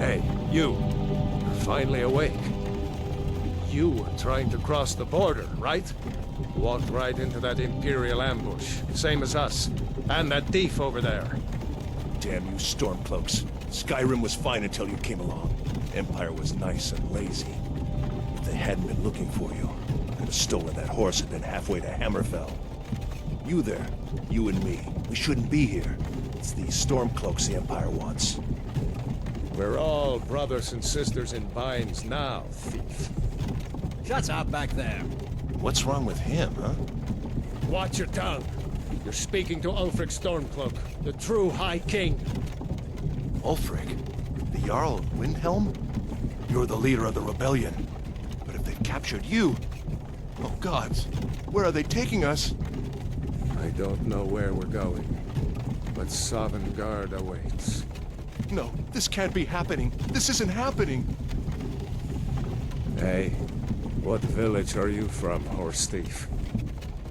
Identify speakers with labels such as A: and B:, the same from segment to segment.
A: Hey, you. You're finally awake. You were trying to cross the border, right? Walked right into that Imperial ambush, same as us. And that thief over there.
B: Damn you Stormcloaks. Skyrim was fine until you came along. Empire was nice and lazy. If they hadn't been looking for you, could have stolen that horse and been halfway to Hammerfell. You there, you and me, we shouldn't be here. It's these Stormcloaks the Empire wants.
A: We're all brothers and sisters in binds now, thief.
C: Shut up back there.
B: What's wrong with him, huh?
A: Watch your tongue. You're speaking to Ulfric Stormcloak, the true High King.
B: Ulfric? The Jarl of Windhelm? You're the leader of the rebellion. But if they've captured you... Oh gods, where are they taking us?
A: I don't know where we're going, but Sovngarde awaits.
B: No, this can't be happening. This isn't happening.
A: Hey, what village are you from, horse thief?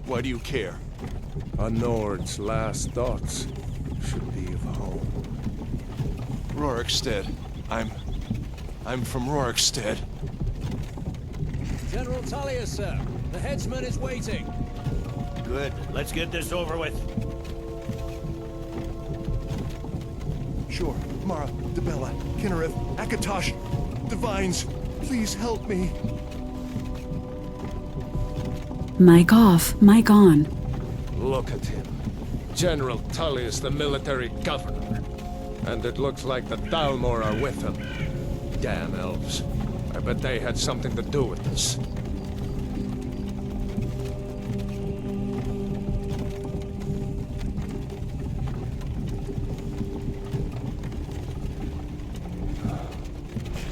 B: Why do you care?
A: A Nord's last thoughts should be of home.
B: Rorikstead. I'm from Rorikstead.
C: General Tullius, sir. The headsman is waiting.
D: Good. Let's get this over with.
B: Sure. Mara, Debella, Kinnereth, Akatosh, Divines, please help me.
E: Mic off, mic on.
A: Look at him. General Tullius, the military governor. And it looks like the Thalmor are with him. Damn elves. I bet they had something to do with this.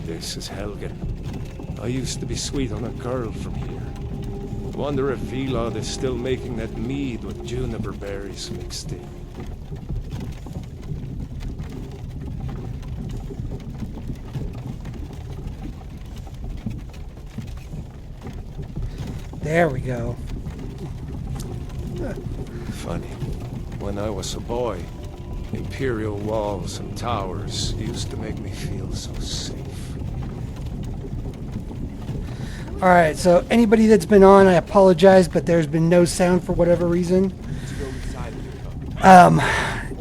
A: This is Helgen. I used to be sweet on a girl from here. Wonder if Vilod is still making that mead with juniper berries mixed in.
F: There we go.
A: Funny. When I was a boy, Imperial walls and towers used to make me feel so safe.
F: Alright, so anybody that's been on, I apologize, but there's been no sound for whatever reason.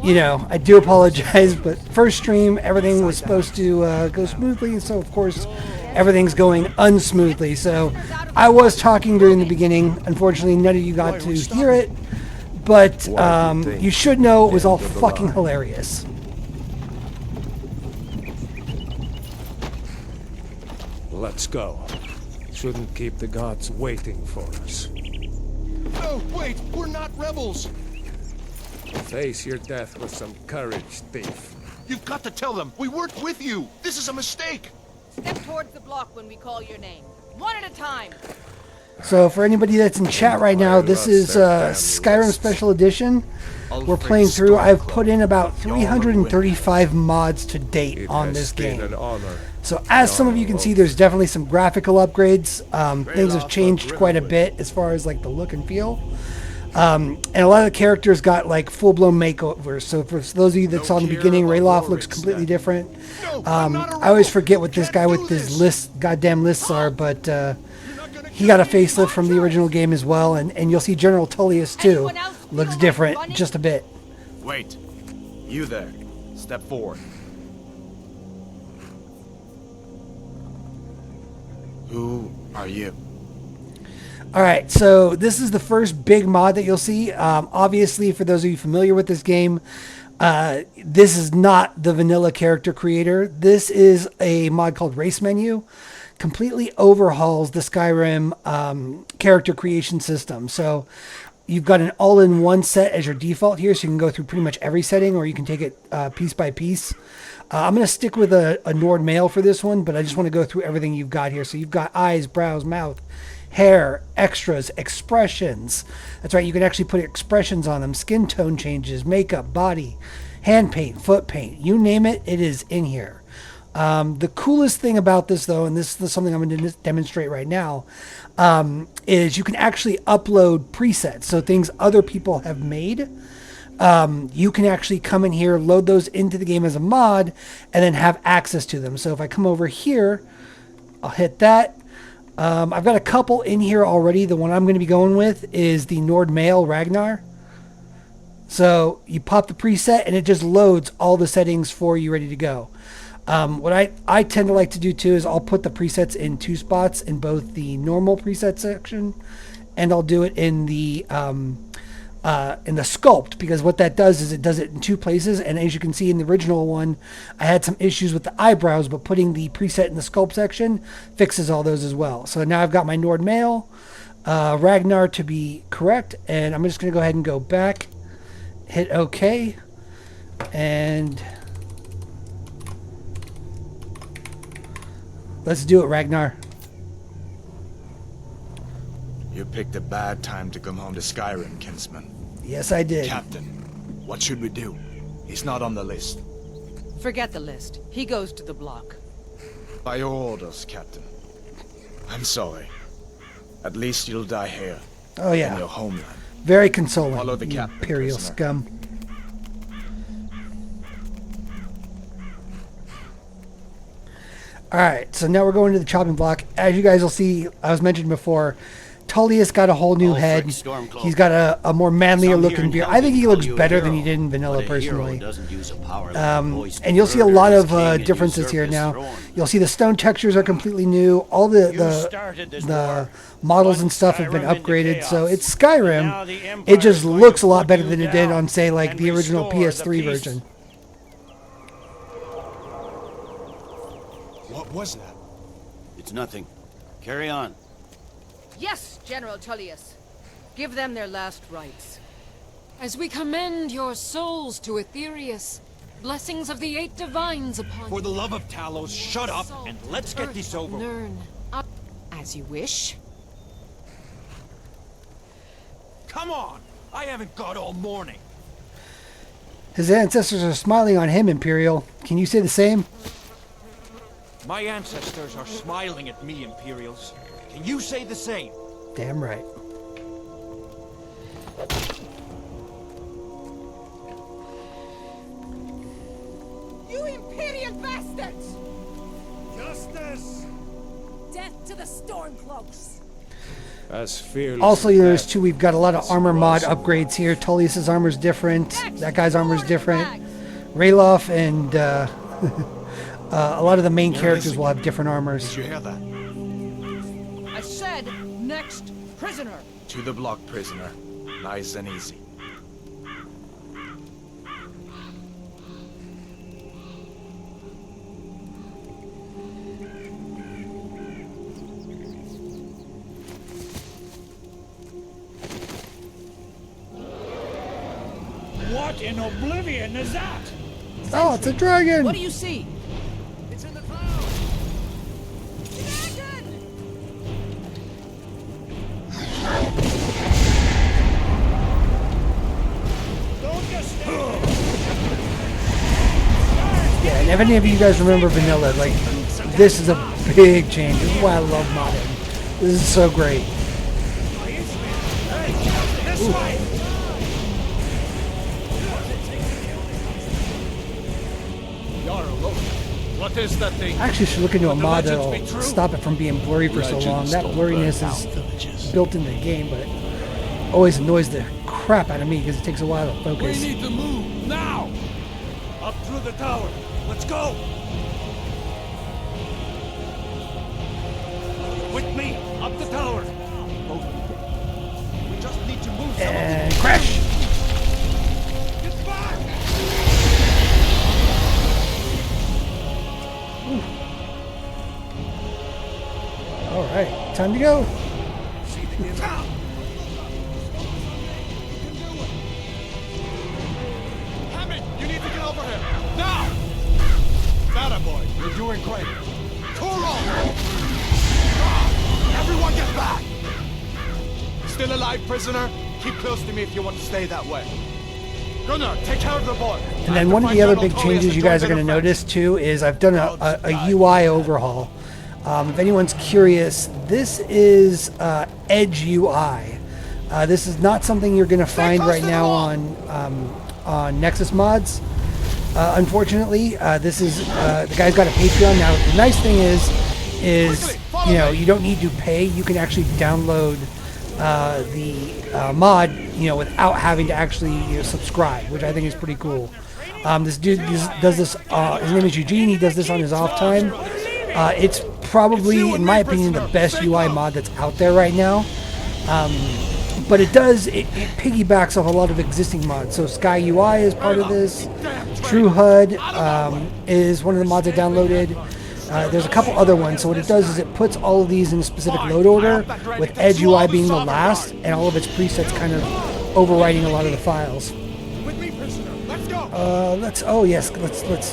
F: You know, I do apologize, but first stream, everything was supposed to go smoothly, and so of course, everything's going unsmoothly. So I was talking during the beginning. Unfortunately, none of you got to hear it, but you should know it was all fucking hilarious.
A: Let's go. Shouldn't keep the gods waiting for us.
B: No, wait, we're not rebels.
A: Face your death with some courage, thief.
B: You've got to tell them, we weren't with you. This is a mistake.
G: Step towards the block when we call your name. One at a time.
F: So for anybody that's in chat right now, this is Skyrim Special Edition. We're playing through. I've put in about 335 mods to date on this game. So as some of you can see, there's definitely some graphical upgrades. Things have changed quite a bit as far as like the look and feel. And a lot of the characters got like full-blown makeovers. So for those of you that saw in the beginning, Rayloff looks completely different. I always forget what this guy with his goddamn lists are, but he got a facelift from the original game as well. And you'll see General Tullius too. Looks different just a bit.
D: Wait. You there. Step forward. Who are you?
F: Alright, so this is the first big mod that you'll see. Obviously, for those of you familiar with this game, this is not the vanilla character creator. This is a mod called Race Menu. Completely overhauls the Skyrim character creation system. So you've got an all-in-one set as your default here, so you can go through pretty much every setting, or you can take it piece by piece. I'm going to stick with a Nord male for this one, but I just want to go through everything you've got here. So you've got eyes, brows, mouth, hair, extras, expressions. That's right, you can actually put expressions on them. Skin tone changes, makeup, body, hand paint, foot paint. You name it, it is in here. The coolest thing about this, though, and this is something I'm going to demonstrate right now, is you can actually upload presets, so things other people have made you can actually come in here, load those into the game as a mod, and then have access to them. So if I come over here, I'll hit that. I've got a couple in here already. The one I'm going to be going with is the Nord Mail Ragnar. So you pop the preset and it just loads all the settings for you ready to go. What I tend to like to do too is I'll put the presets in 2 spots in both the normal preset section, and I'll do it in the sculpt, because what that does is it does it in 2 places. And as you can see in the original one, I had some issues with the eyebrows, but putting the preset in the sculpt section fixes all those as well. So now I've got my Nord Mail Ragnar to be correct, and I'm just going to go ahead and go back, hit OK, and let's do it, Ragnar.
D: You picked a bad time to come home to Skyrim, kinsman.
F: Yes, I did.
D: Captain, what should we do? He's not on the list.
G: Forget the list. He goes to the block.
D: By your orders, Captain. I'm sorry. At least you'll die here.
F: Oh yeah.
D: In your homeland.
F: Very consoling.
D: Follow the
F: you
D: captain,
F: imperial
D: prisoner.
F: scum. Alright, so now we're going to the chopping block. As you guys will see, I was mentioned before, Tullius got a whole new head. He's got a more manlier looking beard. I think he looks better than he did in vanilla, personally. And you'll see a lot of differences here now. You'll see the stone textures are completely new. All the models and stuff have been upgraded. So it's Skyrim. It just looks a lot better than it did on, say, like the original PS3 version.
D: What was that?
H: It's nothing. Carry on.
G: Yes, General Tullius. Give them their last rites.
I: As we commend your souls to Aetherius, blessings of the 8 divines upon you.
C: For the love of Talos, shut up and let's get this over.
I: Nirn.
G: As you wish.
C: Come on! I haven't got all morning.
F: His ancestors are smiling on him, Imperial. Can you say the same?
C: My ancestors are smiling at me, Imperials. Can you say the same?
F: Damn right.
G: You Imperial bastards!
C: Justice!
I: Death to the Stormcloaks!
A: As fearless
F: Also,
A: as
F: there's
A: that.
F: too, we've got a lot of armor mod upgrades here. Tullius's armor's different. That guy's armor's different. Ralof and a lot of the main characters will have different armors.
D: Did you hear that?
G: I said, next prisoner.
D: To the block, prisoner. Nice and easy.
C: What in oblivion is that?
F: Oh, it's a dragon!
G: What do you see?
C: It's in the clouds! Don't just stand
F: Yeah, and if any of you guys remember vanilla, like, this is a big change. This is why I love modding. This is so great.
C: this way!
A: What is that thing?
F: I actually should look into a
A: Could the
F: mod
A: legends
F: that'll
A: be true?
F: stop it from being blurry for so long.
B: Legends
F: That
B: don't
F: blurriness
B: burn
F: is
B: down villages.
F: built into the game, but it always annoys the crap out of me because it takes a while to focus.
C: We need to move, now! Up through the tower. Let's go! With me, up the tower! Both people. We just need to move some
F: And crash!
C: Get back!
F: Alright, time to go.
D: Hammond, you need to get over here. Now! That boy, you're doing great. Kuro! Everyone get back! Still alive, prisoner? Keep close to me if you want to stay that way. Gunnar, take care of the boy.
F: And then one of the other big changes you guys are going to notice too is I've done a UI overhaul. If anyone's curious, this is Edge UI. This is not something you're going to find right now on Nexus Mods. Unfortunately, this is the guy's got a Patreon now. The nice thing is you know, you don't need to pay. You can actually download the mod, you know, without having to actually, you know, subscribe, which I think is pretty cool. This dude does this. His name is Eugene. He does this on his off time. It's probably, in my opinion, the best UI mod that's out there right now. But it piggybacks off a lot of existing mods. So Sky UI is part of this. True HUD is one of the mods I downloaded. There's a couple other ones. So what it does is it puts all of these in a specific load order, with Edge UI being the last, and all of its presets kind of overwriting a lot of the files.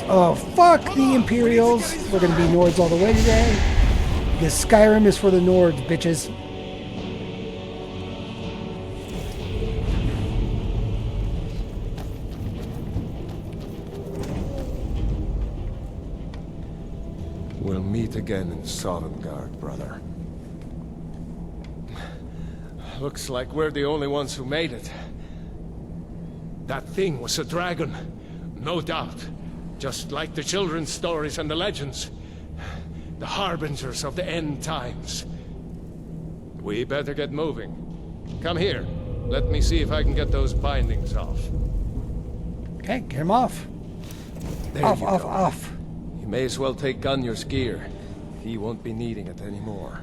F: Oh, fuck the Imperials. We're gonna be Nords all the way today. Because Skyrim is for the Nords, bitches.
A: We'll meet again in Sovngarde, brother. Looks like we're the only ones who made it. That thing was a dragon, no doubt. Just like the children's stories and the legends. The harbingers of the end times. We better get moving. Come here. Let me see if I can get those bindings off.
F: Okay, get him off.
A: There
F: Off,
A: you
F: off,
A: go.
F: off.
A: You may as well take Gunjar's gear. He won't be needing it anymore.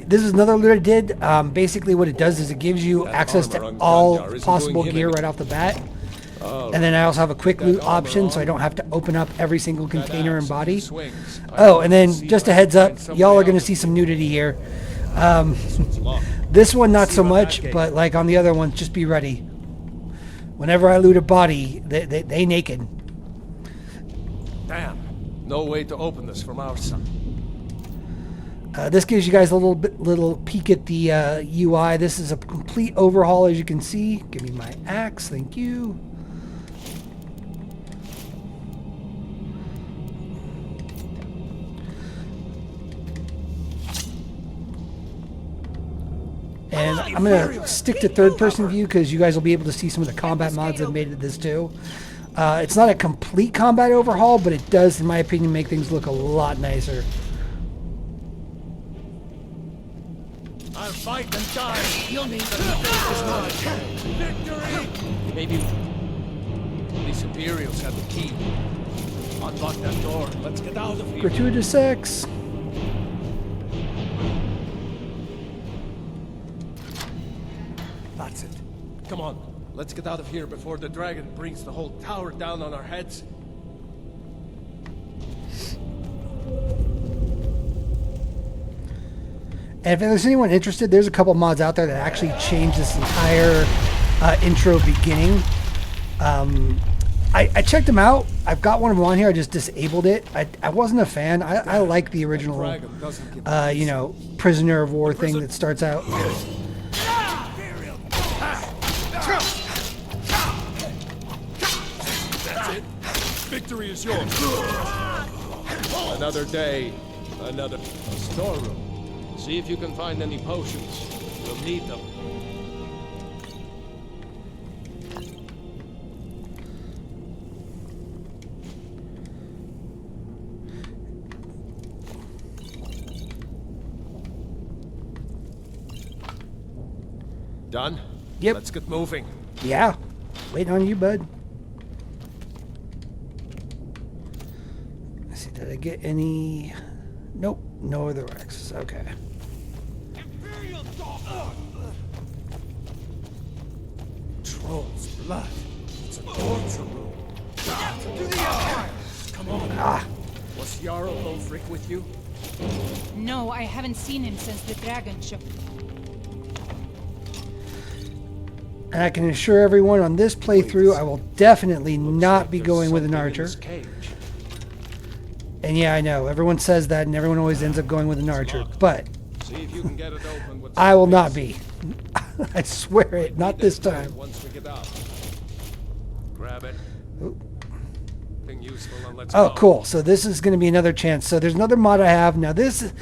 F: This is another loot I did. Basically what it does is it gives you
A: That
F: access
A: armor
F: to
A: on
F: all
A: Gunjar isn't
F: possible
A: doing him
F: gear
A: any-
F: right off the bat.
A: Oh,
F: And then I also have a quick
A: that
F: loot
A: armor
F: option, so I
A: on,
F: don't have to open up every single
A: that
F: container and
A: axe
F: body.
A: swings. I
F: Oh,
A: want
F: and
A: to
F: then
A: see
F: just
A: if
F: a
A: I
F: heads
A: can
F: up,
A: find somebody
F: y'all are going to
A: else.
F: see some nudity here.
A: This one's locked.
F: This one not
A: See
F: so
A: what
F: much,
A: that gave
F: but like on the other ones, just be ready. Whenever I loot a body, they naked.
A: Damn. No way to open this from our side.
F: This gives you guys a little peek at the UI. This is a complete overhaul, as you can see. Give me my axe, thank you. And I'm going to stick to third-person view because you guys will be able to see some of the combat mods that made it this too. It's not a complete combat overhaul, but it does, in my opinion, make things look a lot nicer.
A: I'll fight and die. You'll need to Victory! Maybe these Imperials have the key. Unlock that door. Let's get out of here.
F: Gratuitous sex.
A: That's it. Come on. Let's get out of here before the dragon brings the whole tower down on our heads.
F: And if there's anyone interested, there's a couple mods out there that actually change this entire intro beginning. I checked them out. I've got one of them on here. I just disabled it. I wasn't a fan. I like the original, you know, prisoner of war thing that starts out.
A: That's it. Victory is yours. Another day, another storeroom. See if you can find any potions. We'll need them. Done?
F: Yep.
A: Let's get moving.
F: Yeah. Waiting on you, bud. Let's see, did I get any? Nope. No other X. Okay.
A: Troll's blood. It's a torture room. Come on.
F: Ah.
A: Was Jarl Ulfric with you?
J: No, I haven't seen him since the dragon show.
F: And I can assure everyone on this playthrough, I will definitely not be going with an archer. And yeah, I know, everyone says that and everyone always ends up going with an archer, but
A: See if you can get it open with
F: I will not be. I swear it, not this time.
A: Once we get out. Grab it. Thing useful and let's
F: Oh,
A: go.
F: cool. So this is going to be another chance. So there's another mod I have. Now this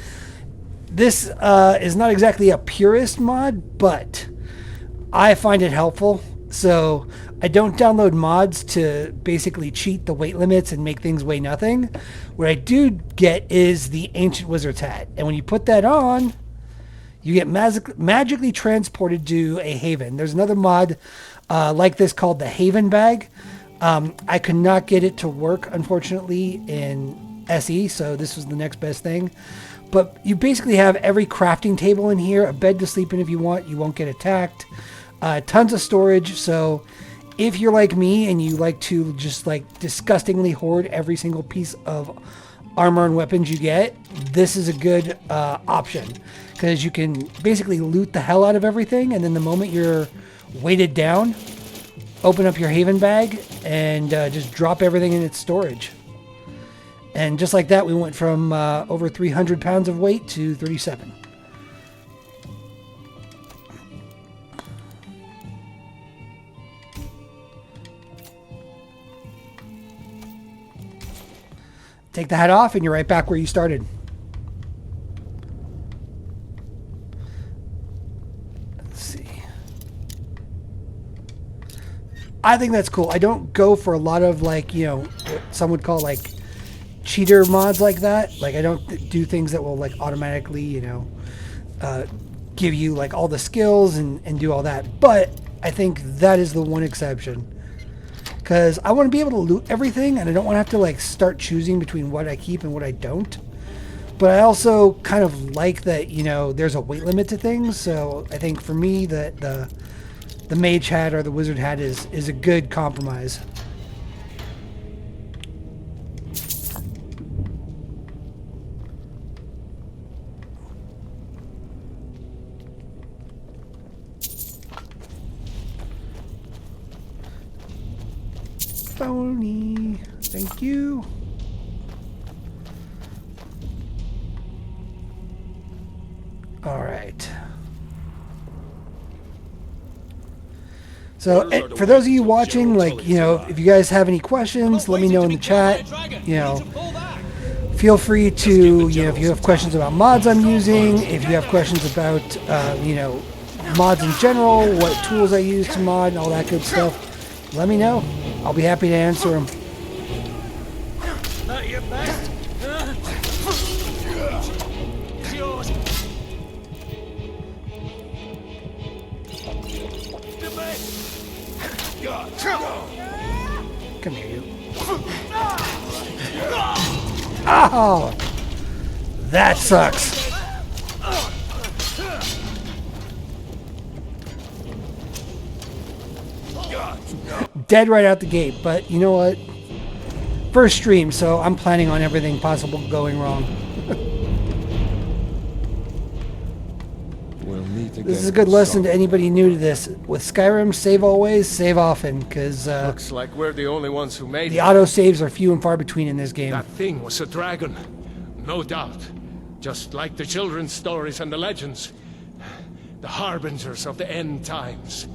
F: is not exactly a purist mod, but I find it helpful. So I don't download mods to basically cheat the weight limits and make things weigh nothing. What I do get is the Ancient Wizard's Hat. And when you put that on, you get magically transported to a haven. There's another mod like this called the Haven Bag. I could not get it to work, unfortunately, in SE, so this was the next best thing. But you basically have every crafting table in here, a bed to sleep in if you want. You won't get attacked. Tons of storage, so if you're like me and you like to just like disgustingly hoard every single piece of armor and weapons you get, this is a good option, because you can basically loot the hell out of everything, and then the moment you're weighted down, open up your Haven Bag and just drop everything in its storage. And just like that, we went from over 300 pounds of weight to 37. Take the hat off and you're right back where you started. Let's see. I think that's cool. I don't go for a lot of, like, you know, what some would call like cheater mods like that. Like, I don't do things that will like automatically, you know, give you like all the skills and do all that. But I think that is the one exception. Because I want to be able to loot everything, and I don't want to have to like start choosing between what I keep and what I don't. But I also kind of like that, you know, there's a weight limit to things. So I think for me, the mage hat or the wizard hat is a good compromise. Phony. Thank you. All right. So for those of you watching, like, you know, if you guys have any questions, let me know in the chat. You know, feel free to, you know, if you have questions about mods I'm using, if you have questions about, you know, mods in general, what tools I use to mod, and all that good stuff, let me know. I'll be happy to answer them.
C: Not your best. It's yours.
F: Come here, you. Oh! That sucks. Dead right out the gate, but you know what? First stream, so I'm planning on everything possible going wrong.
A: We'll meet again.
F: This is a good lesson to anybody new to this. With Skyrim, save always, save often, because
A: Looks like we're the only ones who made
F: the
A: it.
F: auto saves are few and far between in this game.
A: That thing was a dragon. No doubt. Just like the children's stories and the legends. The harbingers of the end times.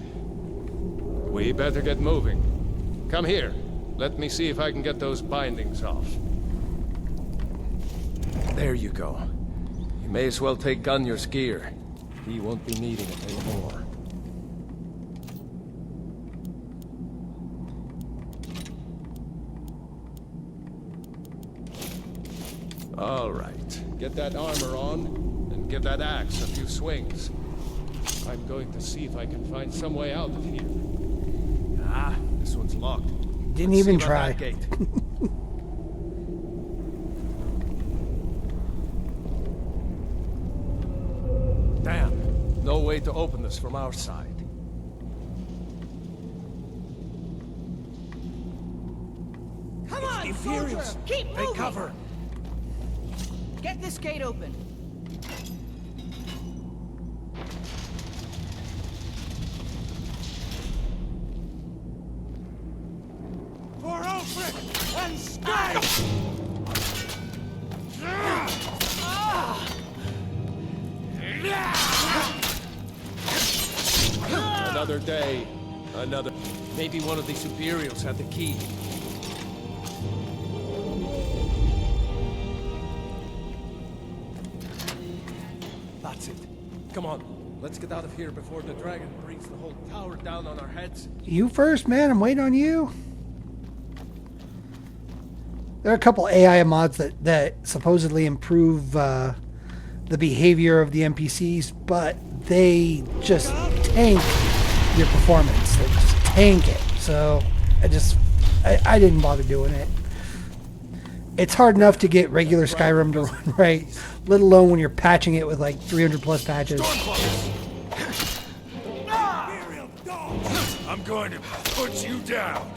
A: We better get moving. Come here. Let me see if I can get those bindings off. There you go. You may as well take Gunjar's gear. He won't be needing it anymore. All right. Get that armor on, and give that axe a few swings. I'm going to see if I can find some way out of here.
C: Ah, this one's locked.
F: Didn't
C: Let's
F: even
C: see about
F: try.
C: that gate.
A: Damn. No way to open this from our side.
G: Come on, soldier! Keep moving!
C: Take cover.
G: Get this gate open.
C: For Ulfric and Sky!
A: Another day, another...
C: Maybe one of these Imperials had the key.
A: That's it. Come on, Let's get out of here before the dragon brings the whole tower down on our heads.
F: You first, man. I'm waiting on you. There are a couple AI mods that supposedly improve the behavior of the NPCs, but they just tank your performance. They just tank it. So I didn't bother doing it. It's hard enough to get regular Skyrim to run right, let alone when you're patching it with like 300 plus patches.
B: I'm going to put you down.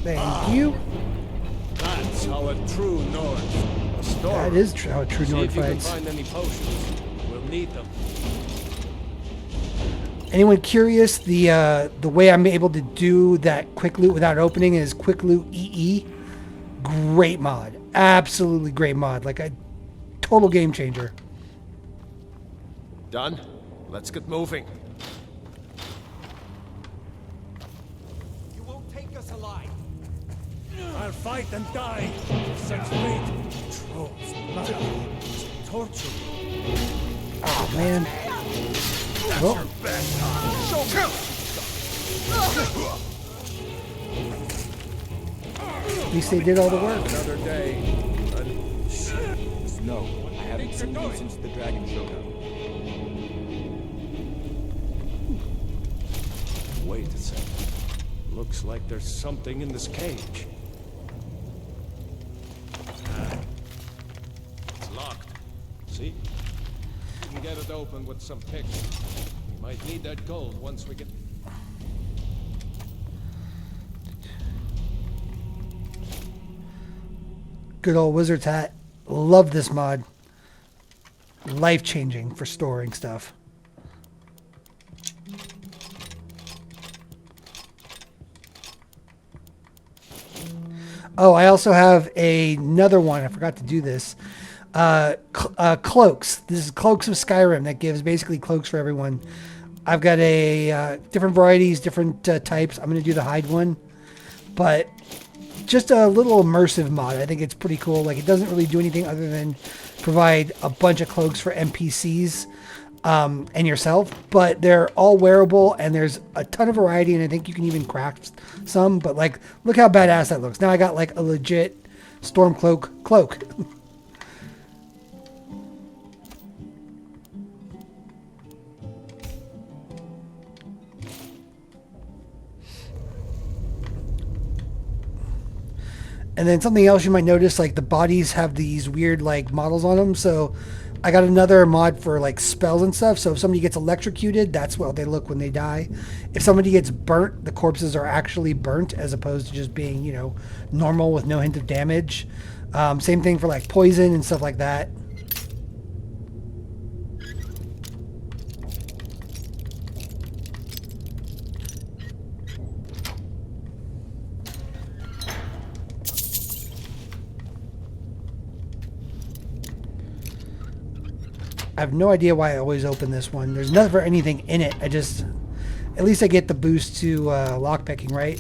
F: Thank you.
A: That's how a true Nord. A storm.
F: That is how a true
A: See
F: Nord
A: if you can
F: fights.
A: find any potions. We'll need them.
F: Anyone curious, the way I'm able to do that quick loot without opening is quick loot EE. Great mod. Absolutely great mod. Like a total game changer.
A: Done? Let's get moving.
C: You won't take us alive.
B: I'll fight and die. Such fate. Trolls, blood, torture.
F: Oh man. Well, at least they did all the work.
A: Another day.
C: No, I haven't seen you since the dragon showed up.
A: Wait a second. Looks like there's something in this cage. It's locked. See? We can get it open with some picks. We might need that gold once we get...
F: Good old wizard's hat. Love this mod. Life-changing for storing stuff. Oh, I also have another one. I forgot to do this. Cloaks. This is Cloaks of Skyrim that gives basically cloaks for everyone. I've got different varieties, different types. I'm going to do the hide one. But just a little immersive mod. I think it's pretty cool. Like, it doesn't really do anything other than provide a bunch of cloaks for NPCs and yourself, but they're all wearable and there's a ton of variety, and I think you can even craft some. But like, look how badass that looks. Now I got like a legit Stormcloak cloak. And then something else you might notice, like the bodies have these weird like models on them. So I got another mod for like spells and stuff. So if somebody gets electrocuted, that's what they look when they die. If somebody gets burnt, the corpses are actually burnt as opposed to just being, you know, normal with no hint of damage. Same thing for like poison and stuff like that. I have no idea why I always open this one. There's never anything in it. At least I get the boost to lockpicking, right?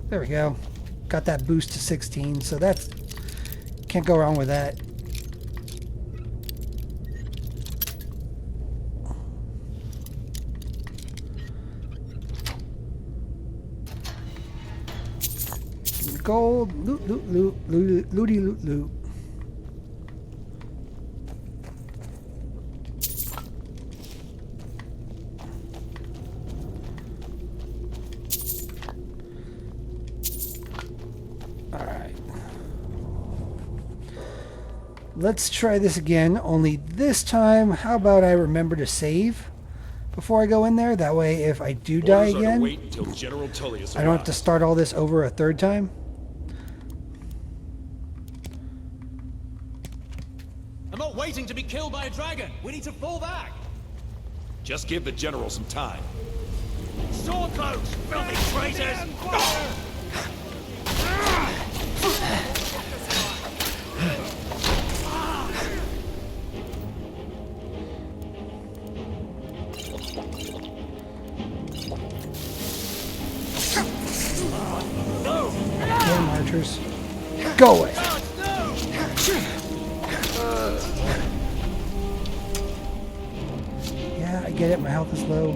F: There we go. Got that boost to 16, so that's... Can't go wrong with that. Gold, loot, loot, loot, loot, looty, loot, loot. All right. Let's try this again, only this time, how about I remember to save before I go in there? That way, if I do die again, I don't have to start all this over a third time.
C: I'm not waiting to be killed by a dragon. We need to fall back.
B: Just give the general some time.
C: Swordcloaks, filthy traitors!
F: Damn archers. Go away. Yeah, I get it. My health is low.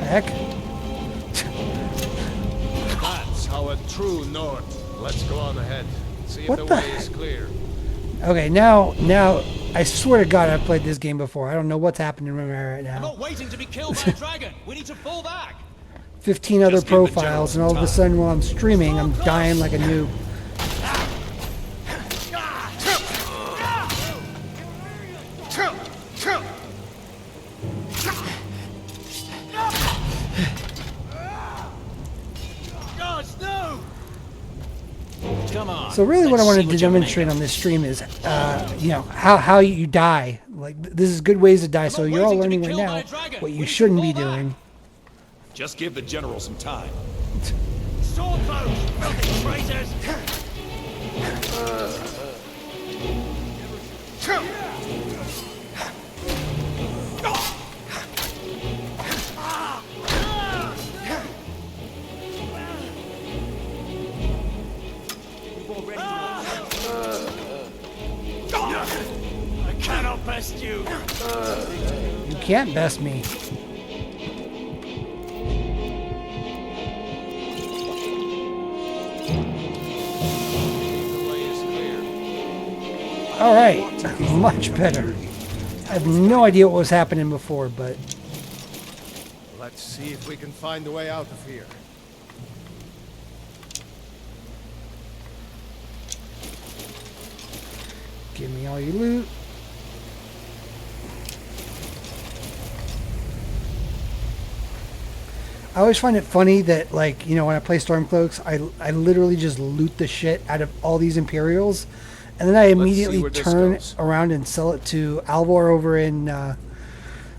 F: Heck.
A: That's how a true Nord. Let's go on ahead. See if
F: What
A: the
F: the
A: way is
F: heck?
A: clear.
F: Okay, now, I swear to God, I've played this game before. I don't know what's happening to me right now.
C: Not waiting to be killed by a dragon. We need to fall back.
F: 15 other
B: Just give the
F: profiles,
B: generals
F: and all of a
B: time.
F: sudden, while I'm streaming, I'm dying like a noob.
C: Guards, no! Come on.
F: So really, what I
C: let's
F: wanted
C: see
F: to
C: what you're made
F: demonstrate
C: of.
F: on this stream is, you know, how you die. Like, this is good ways to die. So
C: not
F: you're all
C: waiting to be
F: learning right
C: killed by
F: now
C: a dragon.
F: what
C: We
F: you
C: need to
F: shouldn't be
C: fall back.
F: doing.
B: Just give the general some time.
C: Sword throws, filthy traitors! I cannot best you.
F: You can't best me.
A: The way is clear.
F: All right, much better. I have no idea what was happening before, but
A: Let's see if we can find a way out of here.
F: give me all your loot. I always find it funny that, like, you know, when I play Stormcloaks, I literally just loot the shit out of all these Imperials, and then I
A: see
F: immediately
A: where this
F: turn
A: goes.
F: around and sell it to Alvor over in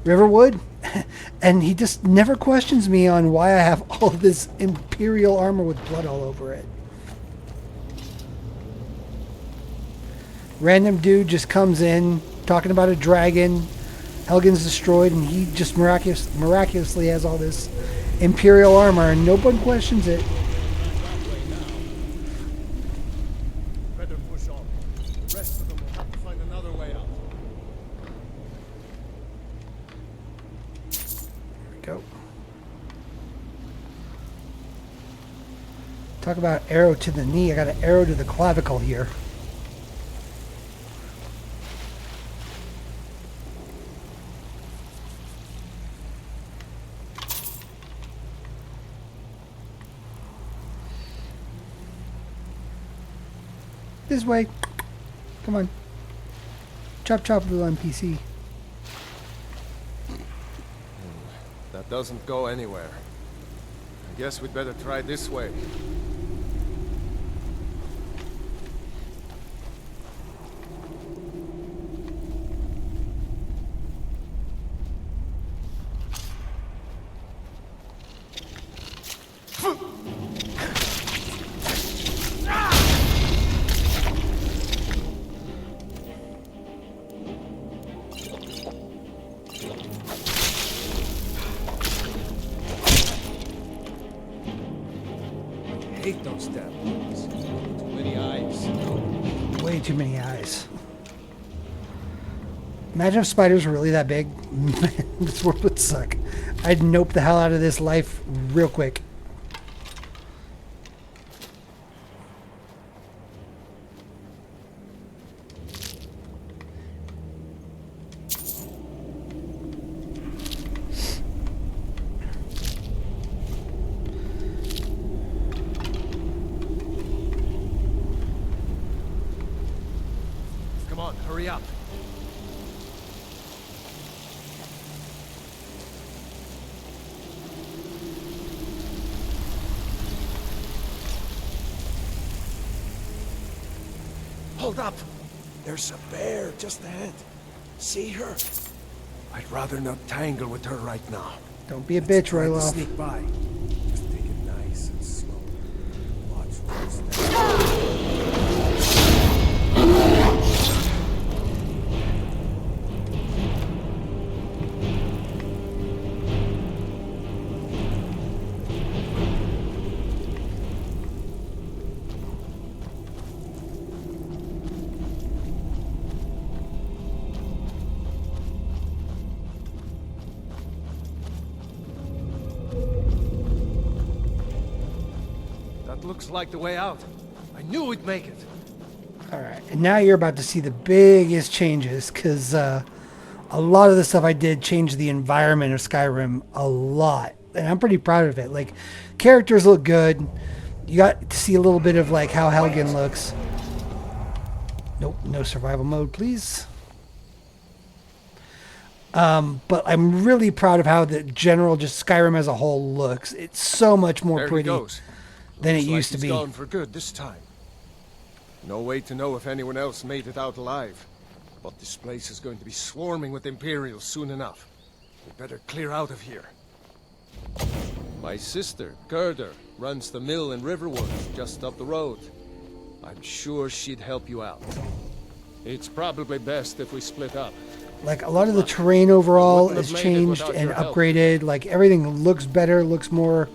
F: Riverwood, and he just never questions me on why I have all of this Imperial armor with blood all over it. Random dude just comes in talking about a dragon, Helgen's destroyed, and he just miraculously has all this Imperial armor, and no one questions it.
A: Better push on. The rest of them will have to find another way out.
F: There we go. Talk about arrow to the knee. I got an arrow to the clavicle here. This way. Come on. Chop chop, little NPC.
A: That doesn't go anywhere. I guess we'd better try this way. I hate those damn things. Too many eyes.
F: Way too many eyes. Imagine if spiders were really that big. Man, this world would suck. I'd nope the hell out of this life real quick.
A: Come on, hurry up.
B: Hold up! There's a bear just ahead. See her?
A: I'd rather not tangle with her right now.
F: Don't be a bitch,
B: Try to
F: Royloff.
B: sneak by. Just take it nice and slow. Watch where you step.
A: That looks like the way out. I knew we'd make it.
F: All right, and now you're about to see the biggest changes, because a lot of the stuff I did changed the environment of Skyrim a lot, and I'm pretty proud of it. Like, characters look good. You got to see a little bit of like how Helgen looks. Nope, no survival mode, please. But I'm really proud of how the general, just Skyrim as a whole looks. It's so much more
A: There he
F: pretty
A: goes.
F: than it
A: Looks like
F: used to
A: he's
F: be.
A: gone for good this time. No way to know if anyone else made it out alive. But this place is going to be swarming with Imperials soon enough. We better clear out of here. My sister, Gerda, runs the mill in Riverwood, just up the road. I'm sure she'd help you out. It's probably best if we split up.
F: Like, a lot of the terrain overall
A: Wouldn't have
F: is
A: made it
F: changed
A: without
F: and
A: your help.
F: upgraded. Like, everything looks better, looks more...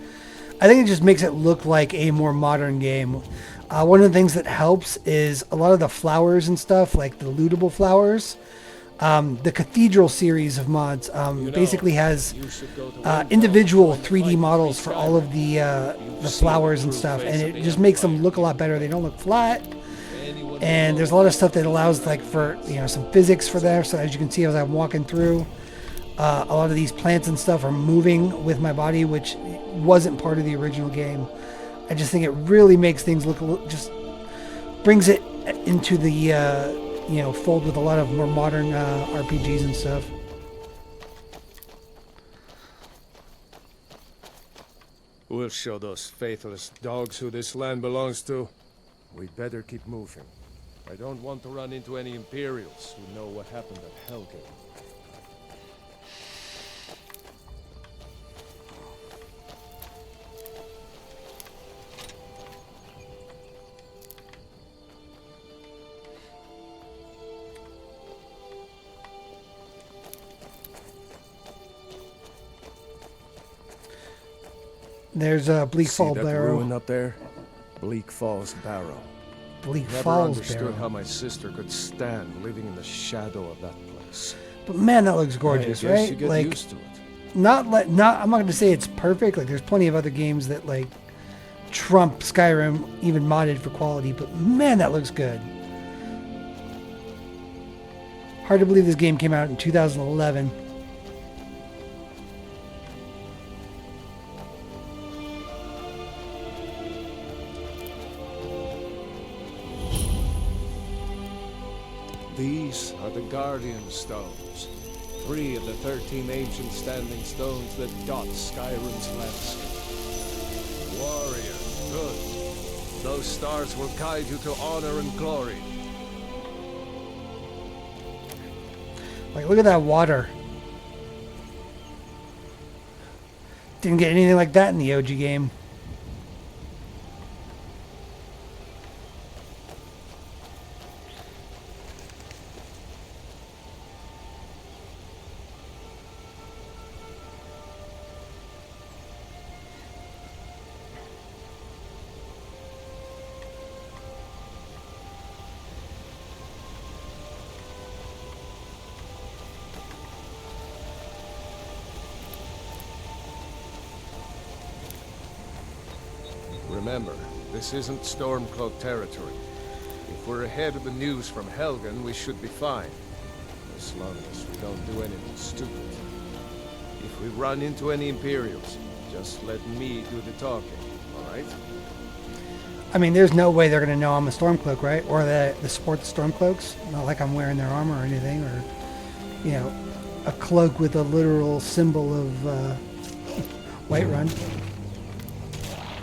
F: I think it just makes it look like a more modern game. One of the things that helps is a lot of the flowers and stuff, like the lootable flowers. The Cathedral series of mods basically has individual 3D models for all of the flowers and stuff, and it just makes them look a lot better. They don't look flat. And there's a lot of stuff that allows, like, for, you know, some physics for there. So as you can see as I'm walking through, a lot of these plants and stuff are moving with my body, which wasn't part of the original game. I just think it really makes things look a little, just brings it into the you know, fold with a lot of more modern RPGs and stuff.
A: We'll show those faithless dogs who this land belongs to. We'd better keep moving. I don't want to run into any Imperials who know what happened at Helgen.
F: There's a Bleak
A: See
F: Fall
A: that
F: Barrow.
A: ruin up there? Bleak Falls Barrow.
F: Bleak
A: Never
F: Falls
A: understood
F: Barrow.
A: how my sister could stand living in the shadow of that place.
F: But man, that looks gorgeous,
A: I guess
F: right?
A: you get
F: Like,
A: used to it.
F: I'm not going to say it's perfect. Like, there's plenty of other games that like trump Skyrim, even modded for quality. But man, that looks good. Hard to believe this game came out in 2011.
A: These are the Guardian Stones. 3 of the 13 ancient standing stones that dot Skyrim's landscape. Warrior, good. Those stars will guide you to honor and glory.
F: Like, look at that water. Didn't get anything like that in the OG game.
A: Remember, this isn't Stormcloak territory. If we're ahead of the news from Helgen, we should be fine. As long as we don't do anything stupid. If we run into any Imperials, just let me do the talking, alright?
F: I mean, there's no way they're going to know I'm a Stormcloak, right? Or the support the Stormcloaks. Not like I'm wearing their armor or anything, or, you know, a cloak with a literal symbol of Whiterun.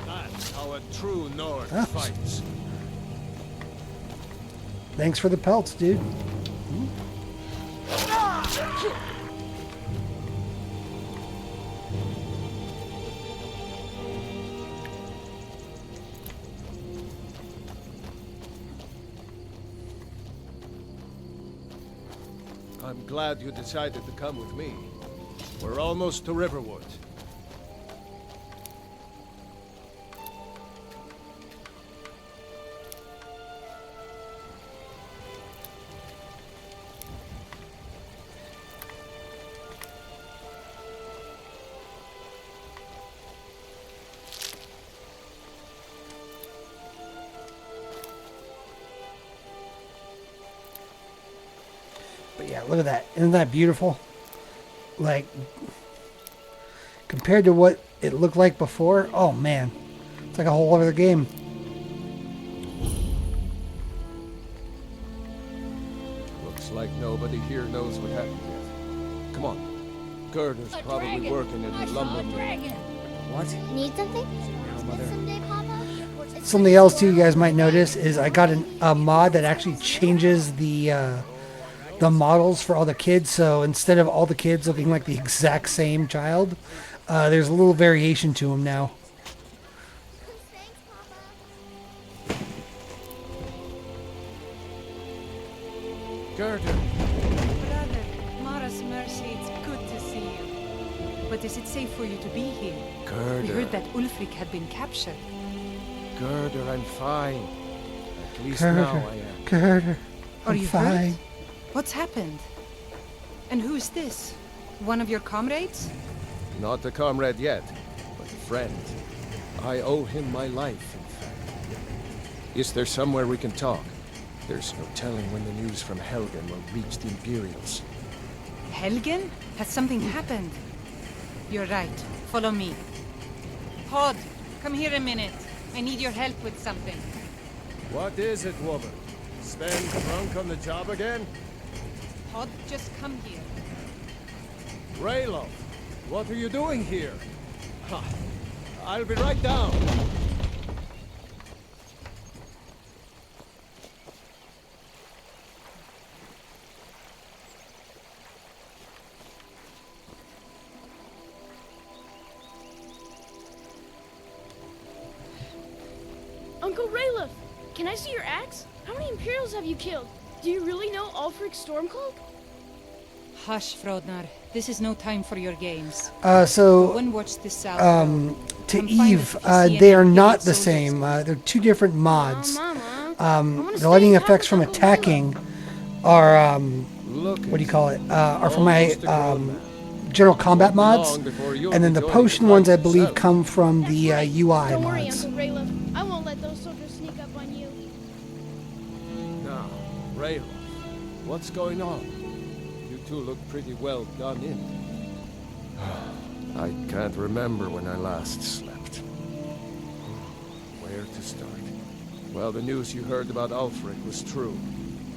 A: That's how a true Nord
F: Oh.
A: fights.
F: Thanks for the pelts, dude.
A: I'm glad you decided to come with me. We're almost to Riverwood.
F: But yeah, look at that. Isn't that beautiful? Like, compared to what it looked like before, oh man. It's like a whole other game.
A: Looks like nobody here knows what happened yet. Come on. Girder's probably working in the lumber mill.
F: What?
K: Need something?
F: Mother.
K: Someday, Papa?
F: Something else too you guys might notice is I got a mod that actually changes the models for all the kids. So instead of all the kids looking like the exact same child, there's a little variation to them now.
K: Thanks, Papa.
A: Girder!
J: Brother, Mara's mercy, it's good to see you. But is it safe for you to be here? We
A: Girder!
J: heard that Ulfric had been captured.
A: Girder, I'm fine. At least
F: Girder,
A: now I am.
F: Girder,
J: Are
F: I'm
J: you
F: fine.
J: hurt? What's happened? And who's this? One of your comrades?
A: Not a comrade yet, but a friend. I owe him my life, in fact. Is there somewhere we can talk? There's no telling when the news from Helgen will reach the Imperials.
J: Helgen? Has something happened? You're right. Follow me. Hod, come here a minute. I need your help with something.
A: What is it, woman? Sven drunk on the job again?
J: Hod, just come here.
A: Raylo, what are you doing here? Ha, I'll be right down.
K: Uncle Rayleigh, can I see your axe? How many Imperials have you killed? Do you really know Ulfric's Stormcloak?
J: Hush, Frodnar. This is no time for your games.
F: So
J: Go and watch the south.
F: to
J: Come find
F: Eve,
J: us if you see
F: they
J: any
F: are not
J: Imperial
F: the
J: soldiers.
F: same. They're two different mods.
K: Mama.
F: The lighting effects from attacking are
A: Look,
F: what do you call it? Are from my general combat mods, and then the potion ones I believe come from the UI
K: Don't worry,
F: mods.
K: Uncle Rayleigh. I won't let those soldiers sneak up on you.
A: now, Raylo, what's going on? You two look pretty well done in. I can't remember when I last slept. Where to start? Well, the news you heard about Ulfric was true.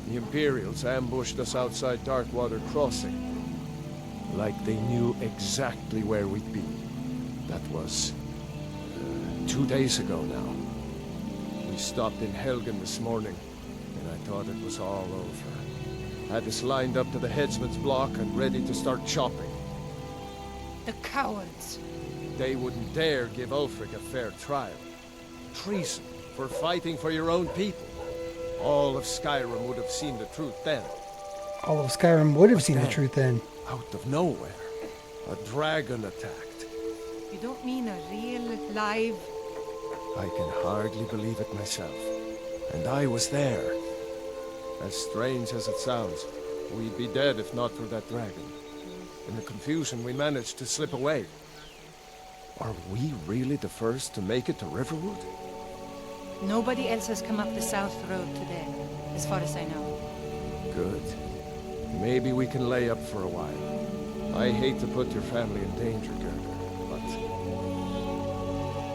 A: The Imperials ambushed us outside Darkwater Crossing. Like they knew exactly where we'd be. That was 2 days ago now. We stopped in Helgen this morning, and I thought it was all over. Had us lined up to the headsman's block and ready to start chopping.
J: The cowards.
A: They wouldn't dare give Ulfric a fair trial. Treason for fighting for your own people. All of Skyrim would have seen the truth then.
F: All of Skyrim would have seen the truth then.
A: Out of nowhere, a dragon attacked.
J: You don't mean a real, live...
A: I can hardly believe it myself. And I was there. As strange as it sounds, we'd be dead if not for that dragon. In the confusion, we managed to slip away. Are we really the first to make it to Riverwood?
J: Nobody else has come up the south road today, as far as I know.
A: Good. Maybe we can lay up for a while. I hate to put your family in danger, Gerda, but...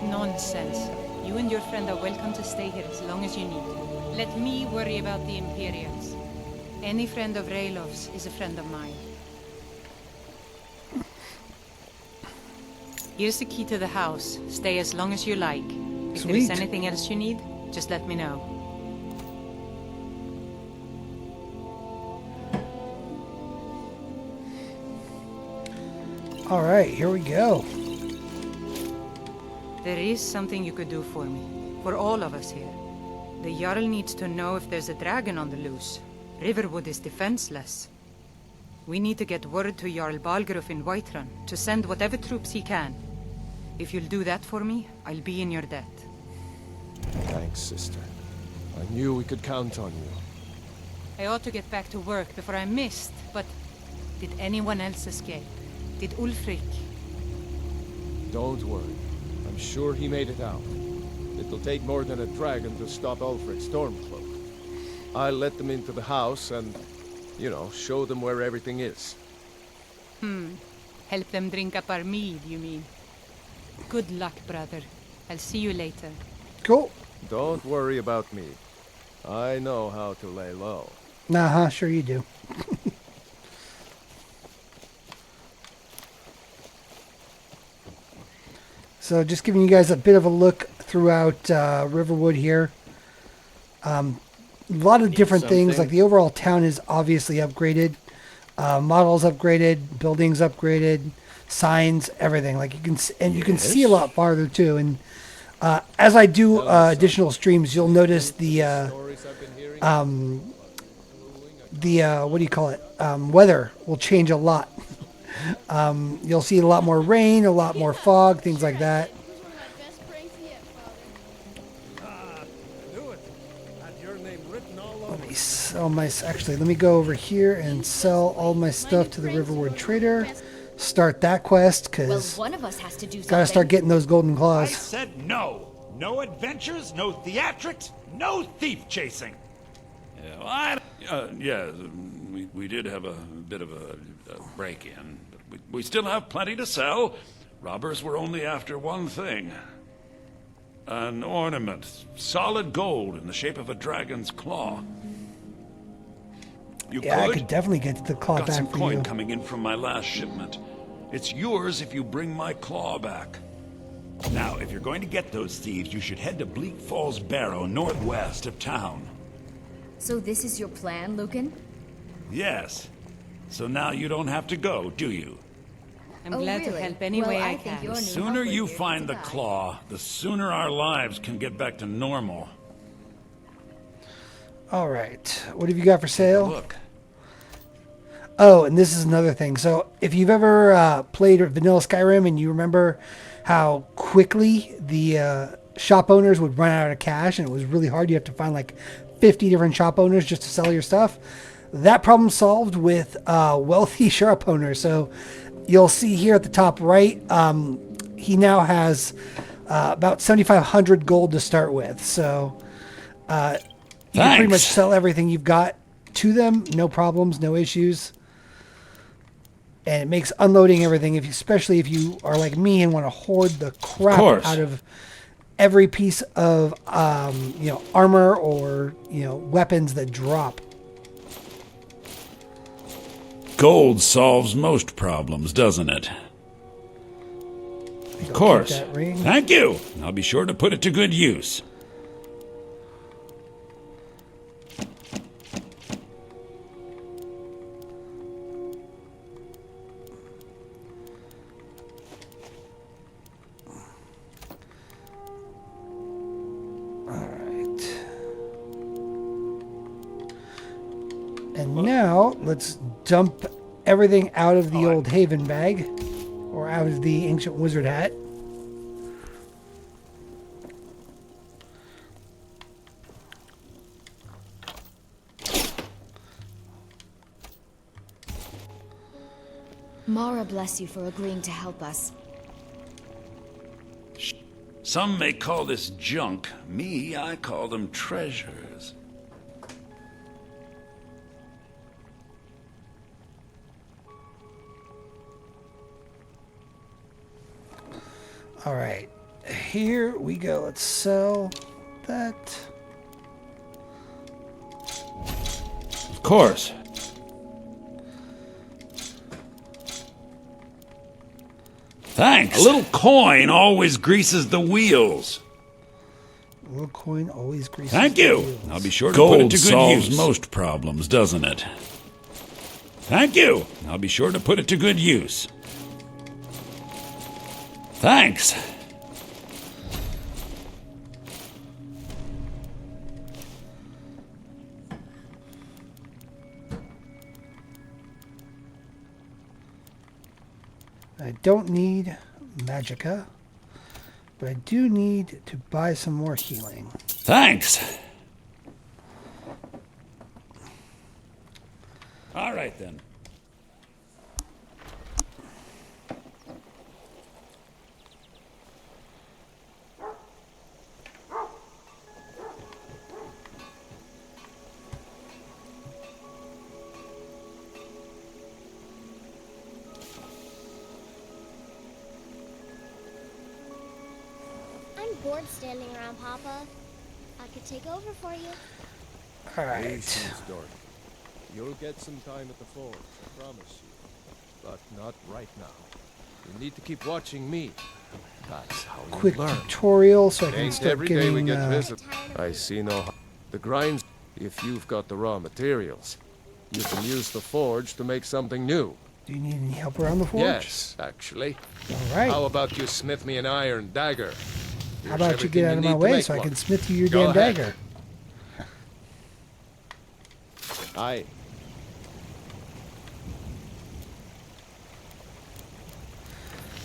J: Nonsense. You and your friend are welcome to stay here as long as you need to. Let me worry about the Imperials. Any friend of Raylov's is a friend of mine. Here's the key to the house. Stay as long as you like. If there is
F: Sweet.
J: anything else you need, just let me know.
F: All right, here we go.
J: There is something you could do for me. For all of us here. The Jarl needs to know if there's a dragon on the loose. Riverwood is defenseless. We need to get word to Jarl Balgruuf in Whiterun to send whatever troops he can. If you'll do that for me, I'll be in your debt.
A: Thanks, sister. I knew we could count on you.
J: I ought to get back to work before I'm missed, but did anyone else escape? Did Ulfric?
A: Don't worry. I'm sure he made it out. It'll take more than a dragon to stop Ulfric's Stormcloak. I'll let them into the house and, You know, show them where everything is.
J: Help them drink up our mead, you mean? Good luck, brother. I'll see you later.
F: Cool.
A: Don't worry about me. I know how to lay low.
F: Uh-huh, sure you do. So just giving you guys a bit of a look throughout Riverwood here. A lot of different things, like the overall town is obviously upgraded. Models upgraded, buildings upgraded, signs, everything. Like you can see a lot farther too. And as I do additional streams, you'll notice the what do you call it? Weather will change a lot. You'll see a lot more rain, a lot more fog, things like that.
K: It was one of my best pranks yet, Father.
A: Do it. Had your name written all over.
F: Let me sell my. Actually, let me go over here and sell all my stuff to the Riverwood Trader. Start that quest because
L: one of us has to do something.
F: gotta start getting those golden
C: I
F: claws.
C: said no. No adventures, no theatrics, no thief chasing.
M: We did have a bit of a break-in, but we still have plenty to sell. Robbers were only after one thing. An ornament, solid gold in the shape of a dragon's claw.
F: I could definitely get the claw
M: Got
F: back
M: some
F: for
M: coin
F: you.
M: coming in from my last shipment. It's yours if you bring my claw back. Now, if you're going to get those thieves, you should head to Bleak Falls Barrow, northwest of town.
L: So this is your plan, Lucan?
M: Yes. So now you don't have to go, do you?
J: I'm glad to help any way I can.
M: The sooner you find the claw, the sooner our lives can get back to normal.
F: All right, what have you got for sale?
M: Look.
F: Oh, and this is another thing. So if you've ever played vanilla Skyrim and you remember how quickly the shop owners would run out of cash and it was really hard, you have to find like 50 different shop owners just to sell your stuff. That problem solved with wealthy shop owners. So you'll see here at the top right, he now has about 7,500 gold to start with. So you can pretty much sell everything you've got to them, no problems, no issues. And it makes unloading everything, especially if you are like me and want to hoard the crap out of every piece of armor or weapons that drop.
M: Gold solves most problems, doesn't it? Of course. Thank you. I'll be sure to put it to good use.
F: And now let's dump everything out of the old Haven bag, or out of the ancient wizard hat.
L: Mara bless you for agreeing to help us.
M: Some may call this junk. Me, I call them treasures.
F: All right, here we go. Let's sell that.
M: Of course. Thanks. A little coin always greases the wheels.
F: A little coin always greases
M: Thank
F: the
M: you.
F: wheels.
M: I'll be sure to put it to good use. Most problems, doesn't it? Thank you. I'll be sure to put it to good use. Thanks.
F: I don't need magicka, but I do need to buy some more healing.
M: Thanks. All right, then.
N: bored standing around, Papa. I could take over for you.
F: All right.
A: Patience, Dorothy. You'll get some time at the forge, I promise you. But not right now. You need to keep watching me. That's how you
F: Quick
A: learn.
F: tutorial so I can
A: Ain't
F: start
A: every day we
F: getting.
A: get visit. I see no. The grinds. If you've got the raw materials, you can use the forge to make something new.
F: Do you need any help around the forge?
A: Yes, actually.
F: All right.
A: How about you smith me an iron dagger?
F: How about you get out of my way so I can smith you your
A: Go
F: damn
A: ahead.
F: dagger?
A: Aye.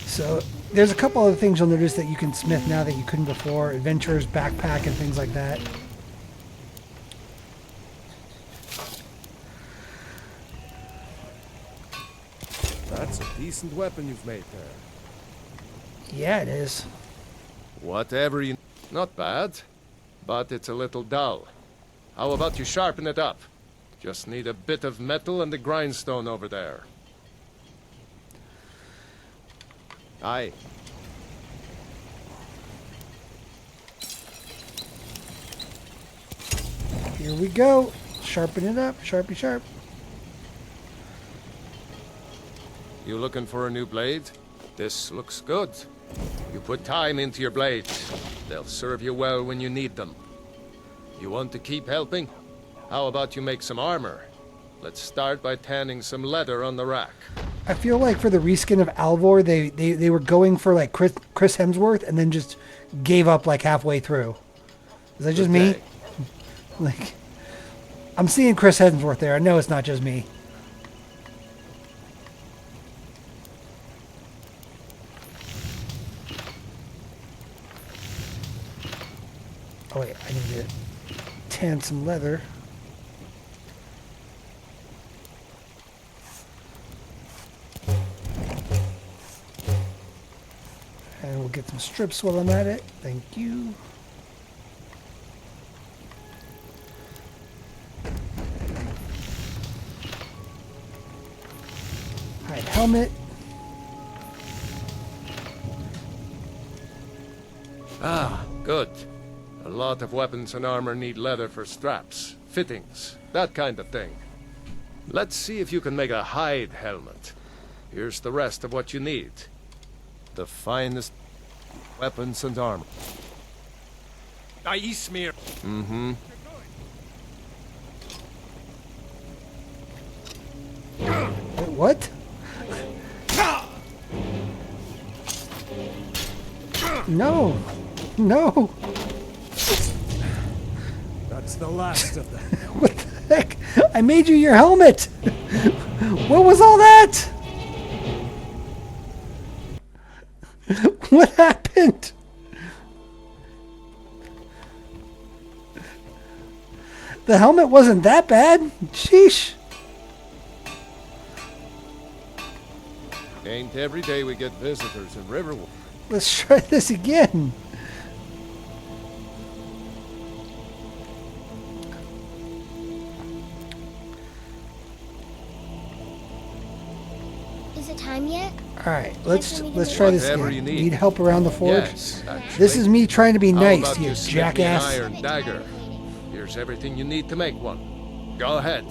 F: So there's a couple other things you'll notice that you can smith now that you couldn't before. Adventurer's backpack and things like that.
A: That's a decent weapon you've made there.
F: Yeah, it is.
A: Whatever you... Not bad, but it's a little dull. How about you sharpen it up? Just need a bit of metal and the grindstone over there. Aye.
F: Here we go. Sharpen it up. Sharpie sharp.
A: You looking for a new blade? This looks good. You put time into your blades. They'll serve you well when you need them. You want to keep helping? How about you make some armor? Let's start by tanning some leather on the rack.
F: I feel like for the reskin of Alvor, they were going for like Chris Hemsworth and then just gave up like halfway through. Is that just me? Like, I'm seeing Chris Hemsworth there. I know it's not just me. Oh wait, I need to tan some leather. And we'll get some strips while I'm at it. Thank you. Hide helmet.
A: Ah, good. A lot of weapons and armor need leather for straps, fittings, that kind of thing. Let's see if you can make a hide helmet. Here's the rest of what you need. The finest weapons and armor.
C: I smear.
A: Mm-hmm.
F: Wait, what? No. No.
A: That's the last of them.
F: What the heck? I made you your helmet. What was all that? What happened? The helmet wasn't that bad. Sheesh.
A: Ain't every day we get visitors in Riverwood.
F: Let's try this again.
N: Is it time yet?
F: All right, let's try this
A: Whatever
F: again.
A: you need.
F: Need help around the forge?
A: Yes, actually.
F: This is me trying to be
A: How
F: nice,
A: about
F: you
A: smith me an
F: jackass.
A: iron dagger. Here's everything you need to make one. Go ahead.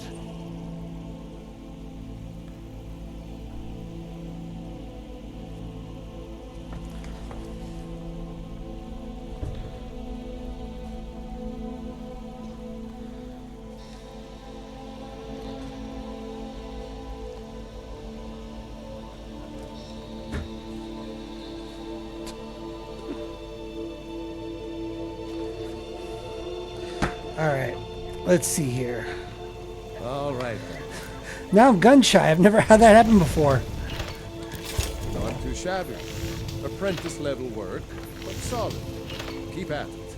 F: All right, let's see here.
A: All right.
F: Now I'm gun shy. I've never had that happen before.
A: Not too shabby. Apprentice level work, but solid. Keep at it.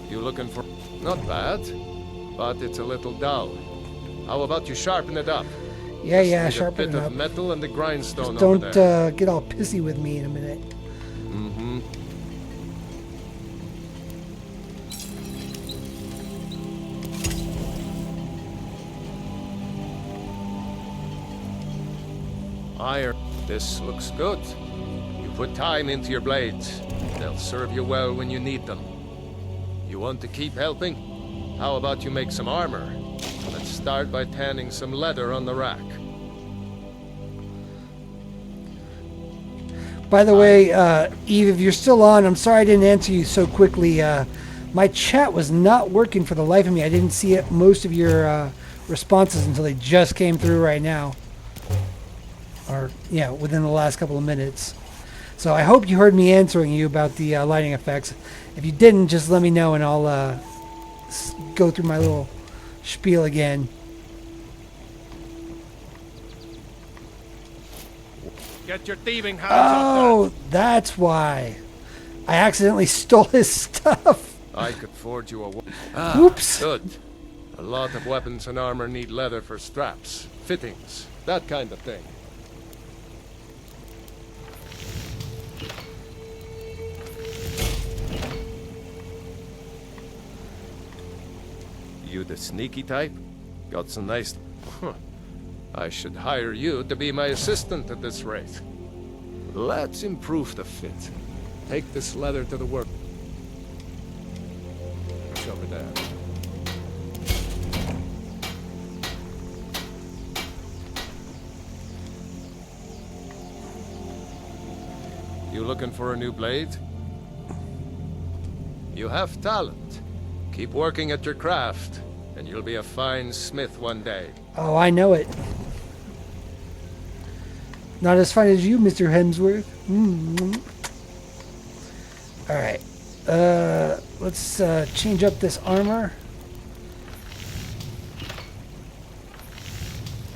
A: You looking for... Not bad, but it's a little dull. How about you sharpen it up?
F: Yeah,
A: Just
F: yeah,
A: need
F: sharpen
A: a bit
F: it
A: of
F: up.
A: metal and the grindstone
F: Just
A: over
F: don't
A: there.
F: get all pissy with me in a minute.
A: Mm-hmm. Iron. This looks good. You Put time into your blades. They'll serve you well when you need them. You want to keep helping? How about you make some armor? Let's start by tanning some leather on the rack.
F: By the way, Eve, if you're still on, I'm sorry I didn't answer you so quickly. My chat was not working for the life of me. I didn't see most of your responses until they just came through right now. Or, yeah, within the last couple of minutes. So I hope you heard me answering you about the lighting effects. If you didn't, just let me know and I'll go through my little spiel again.
A: Get your thieving hands off that.
F: That's why. I accidentally stole his stuff.
A: I could forge you a
F: Oops.
A: Good. A lot of weapons and armor need leather for straps, fittings, that kind of thing. You the sneaky type? Got some nice... I should hire you to be my assistant at this rate. Let's improve the fit. Take this leather to the work. Over there. You looking for a new blade? You have talent. Keep working at your craft, and you'll be a fine smith one day.
F: Oh, I know it. Not as fine as you, Mr. Hemsworth. Alright. Let's change up this armor.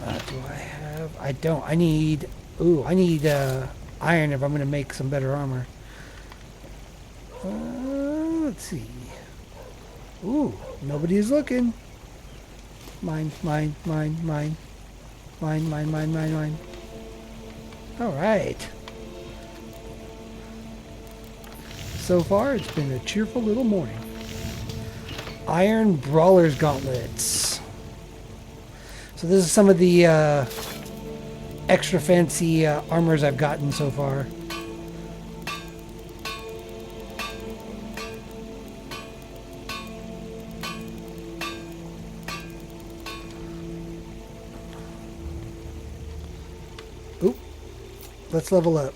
F: Do I have... I don't. I need... Ooh, I need iron if I'm going to make some better armor. Let's see. Ooh, nobody's looking. Mine. Alright. So far, it's been a cheerful little morning. Iron Brawler's Gauntlets. So this is some of the extra fancy armors I've gotten so far. Oop. Let's level up.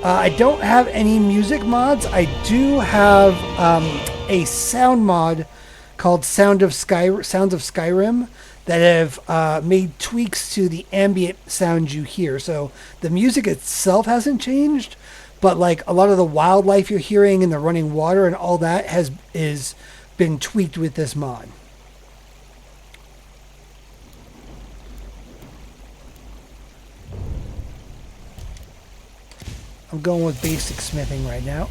F: I don't have any music mods. I do have a sound mod called Sounds of Skyrim that have made tweaks to the ambient sounds you hear. So the music itself hasn't changed, but like a lot of the wildlife you're hearing and the running water and all that is been tweaked with this mod. I'm going with basic smithing right now.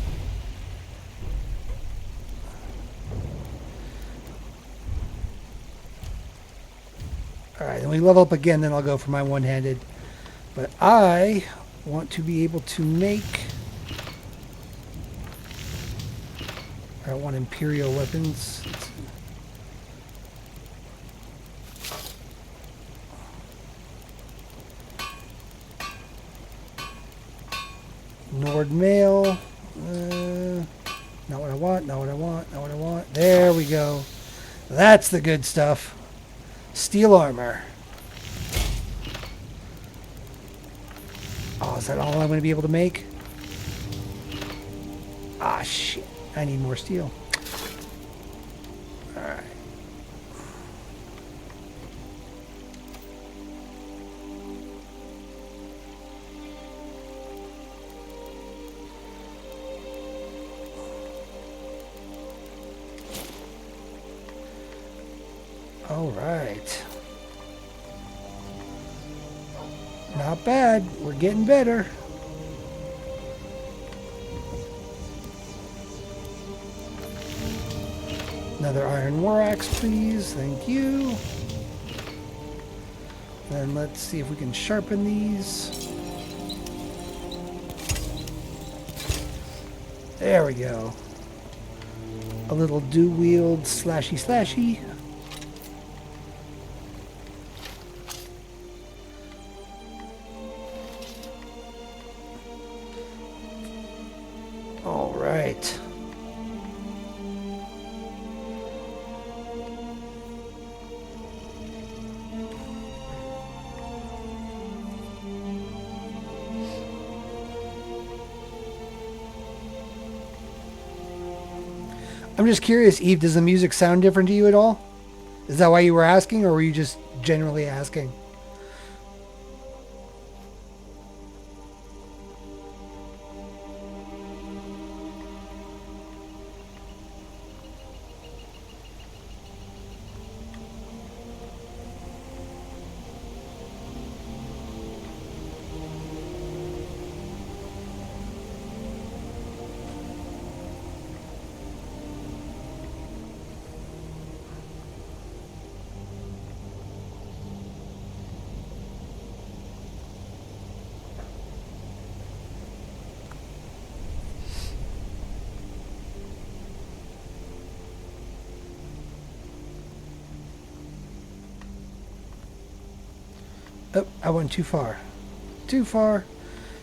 F: Alright, then we level up again, then I'll go for my one-handed. But I want to be able to make... I want Imperial weapons. Nord Mail. Not what I want, not what I want, not what I want. There we go. That's the good stuff. Steel armor. Oh, is that all I'm going to be able to make? Ah, shit. I need more steel. Alright. All right. Not bad. We're getting better. Another iron war axe, please. Thank you. Then let's see if we can sharpen these. There we go. A little do-wield slashy. All right. I'm just curious, Eve, does the music sound different to you at all? Is that why you were asking, or were you just generally asking? Oh, I went too far. Too far.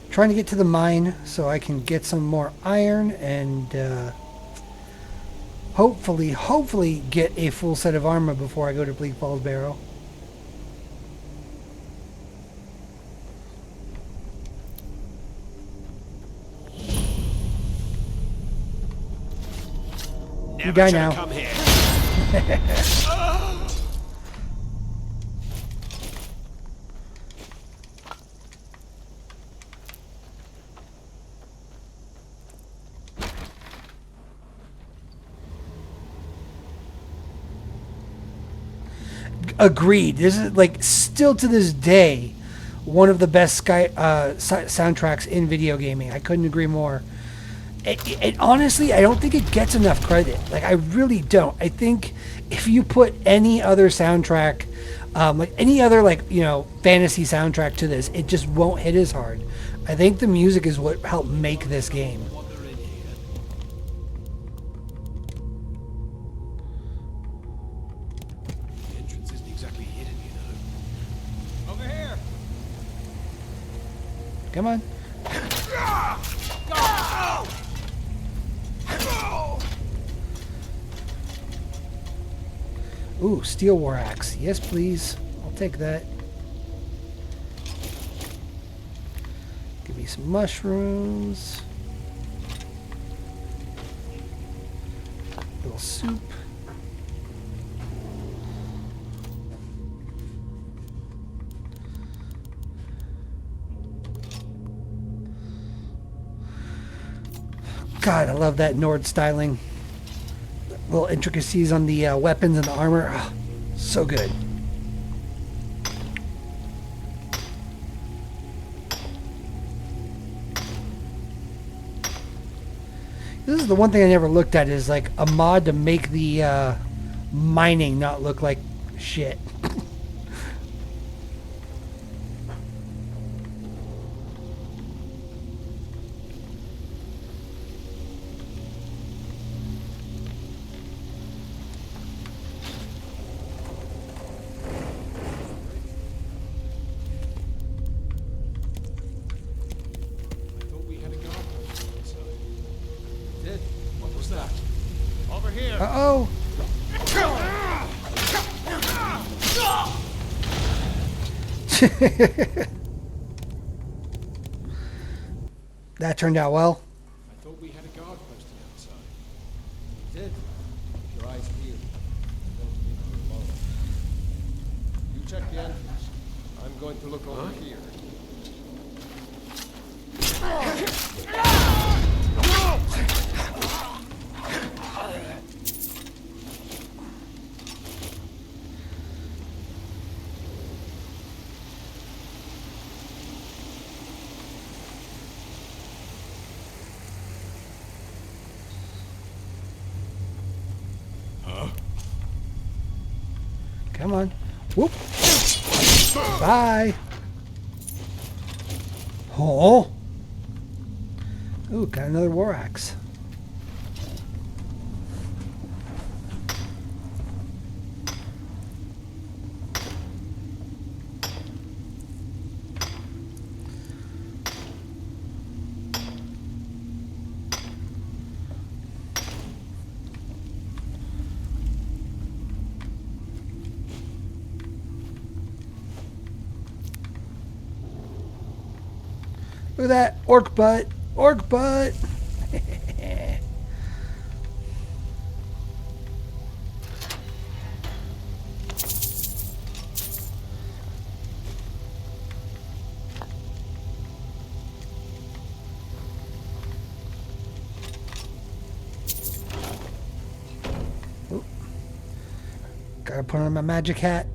F: Trying to get to the mine so I can get some more iron and hopefully get a full set of armor before I go to Bleak Falls Barrow. You die now.
B: Come here.
F: Agreed. This is like still to this day one of the best soundtracks in video gaming. I couldn't agree more. It honestly, I don't think it gets enough credit. Like, I really don't. I think if you put any other soundtrack, like any other, like, you know, fantasy soundtrack to this, it just won't hit as hard. I think the music is what helped make this game.
B: The entrance isn't exactly hidden, you know.
C: Over here.
F: Come on. Ooh, steel war axe. Yes, please. I'll take that. Give me some mushrooms. Little soup. God, I love that Nord styling. Little intricacies on the weapons and the armor. Oh, so good. This is the one thing I never looked at, is like a mod to make the mining not look like shit. Uh-oh. That turned out well.
A: I thought we had a guard posted outside. We did. Keep your eyes peeled. Don't leave them alone. You check the entrance. I'm going to look over here.
F: Come on. Whoop. Bye. Oh. Ooh, got another war axe. Look at that. Orc butt. Orc butt. Gotta put on my magic hat.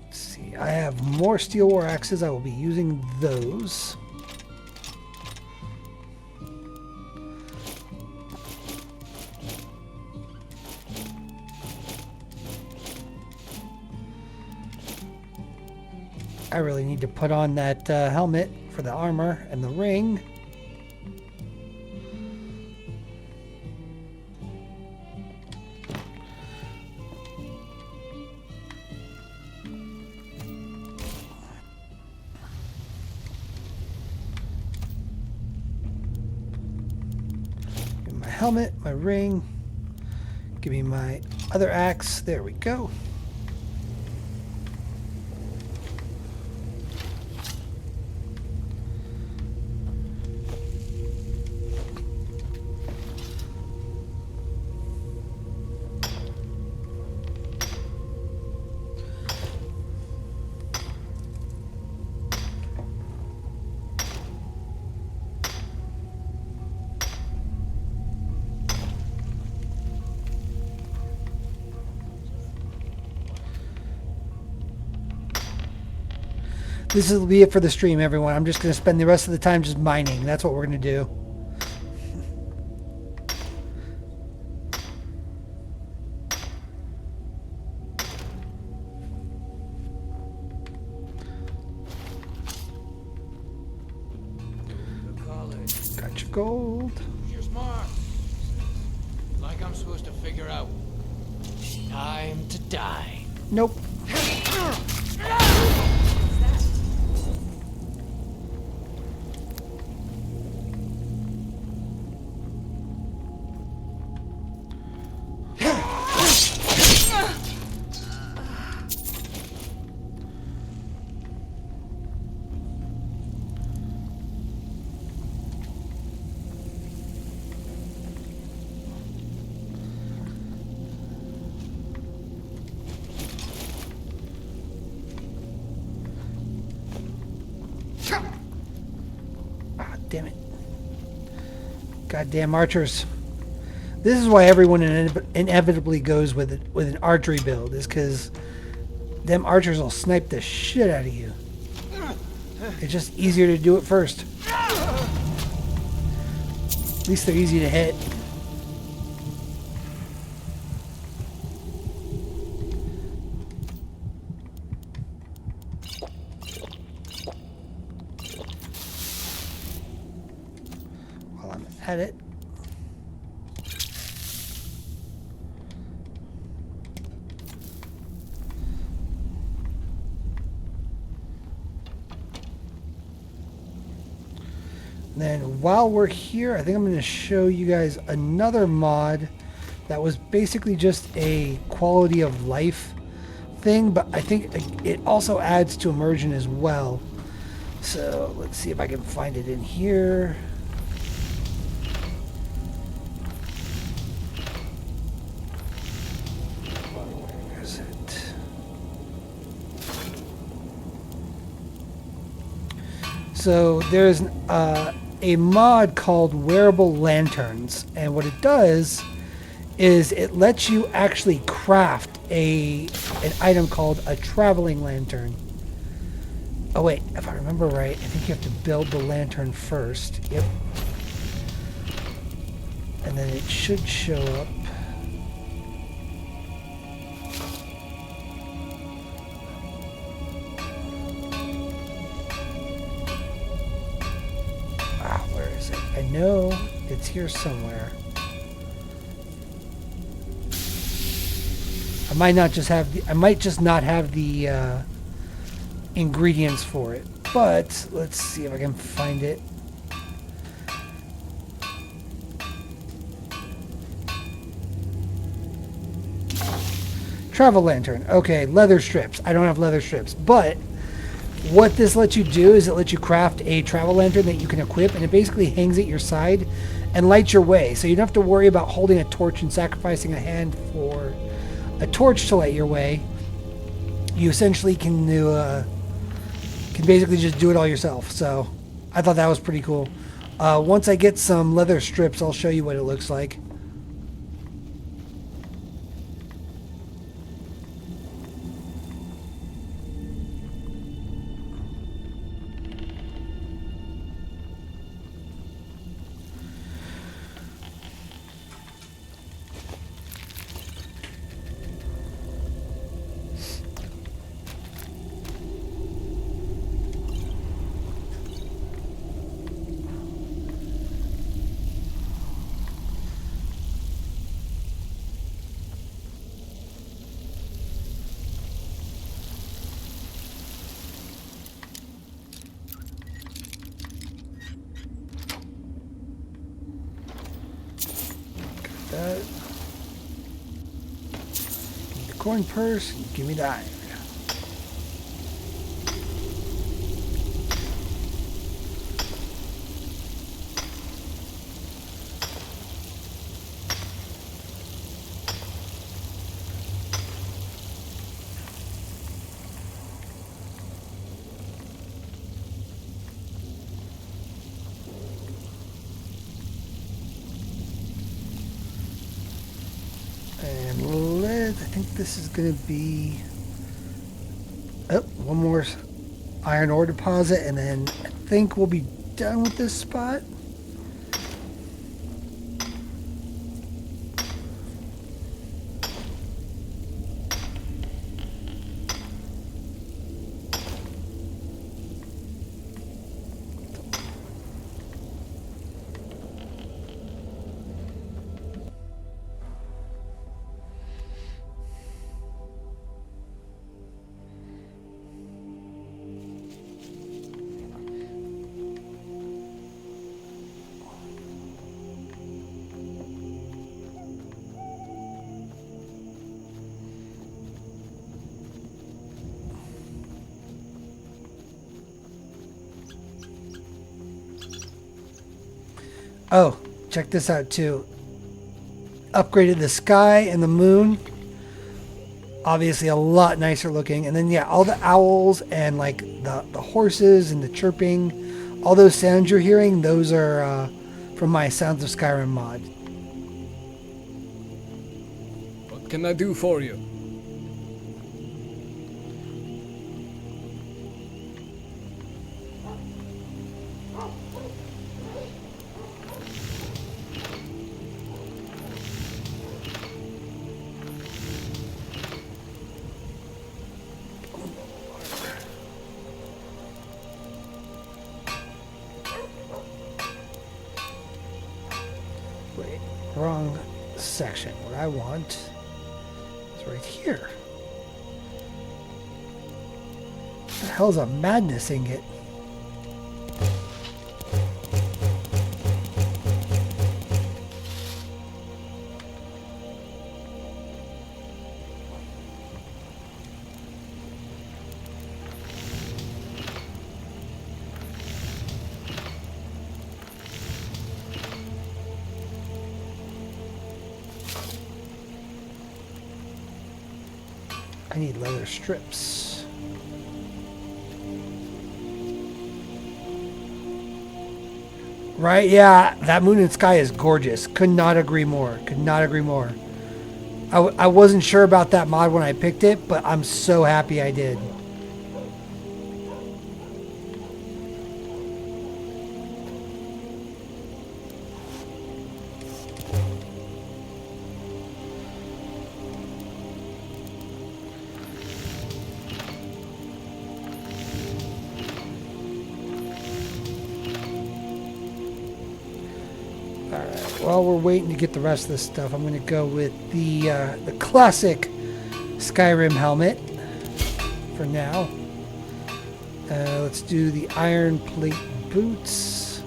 F: Let's see, I have more steel war axes. I will be using those. I really need to put on that helmet for the armor and the ring. Give me my helmet, my ring. Give me my other axe. There we go. This will be it for the stream, everyone. I'm just going to spend the rest of the time just mining. That's what we're going to do. Got your gold.
C: You're smart. Like I'm supposed to figure out. Time to die.
F: Nope. Damn it. Goddamn archers. This is why everyone inevitably goes with an archery build, is because them archers will snipe the shit out of you. It's just easier to do it first. At least they're easy to hit. At it. Then while we're here, I think I'm going to show you guys another mod that was basically just a quality of life thing, but I think it also adds to immersion as well. So let's see if I can find it in here. So there's a mod called Wearable Lanterns, and what it does is it lets you actually craft an item called a traveling lantern. Oh wait, if I remember right, I think you have to build the lantern first. Yep. And then it should show up. I know it's here somewhere. I might just not have the ingredients for it, but let's see if I can find it. Travel lantern. Okay, leather strips. I don't have leather strips, but what this lets you do is it lets you craft a travel lantern that you can equip, and it basically hangs at your side and lights your way. So you don't have to worry about holding a torch and sacrificing a hand for a torch to light your way. You essentially can basically just do it all yourself. So I thought that was pretty cool. Once I get some leather strips, I'll show you what it looks like. That. Give me the coin purse, and give me the iron. And lead, I think this is going to be... Oh, one more iron ore deposit, and then I think we'll be done with this spot. Oh, check this out too. Upgraded the sky and the moon. Obviously a lot nicer looking. And then yeah, all the owls and like the horses and the chirping, all those sounds you're hearing, those are from my Sounds of Skyrim mod.
O: What can I do for you?
F: Wait, wrong section. What I want is right here. What the hell's a madness ingot? I need leather strips. Right? Yeah, that moon and sky is gorgeous. Could not agree more. Could not agree more. I wasn't sure about that mod when I picked it, but I'm so happy I did. While we're waiting to get the rest of this stuff, I'm going to go with the classic Skyrim helmet for now. Let's do the iron plate boots.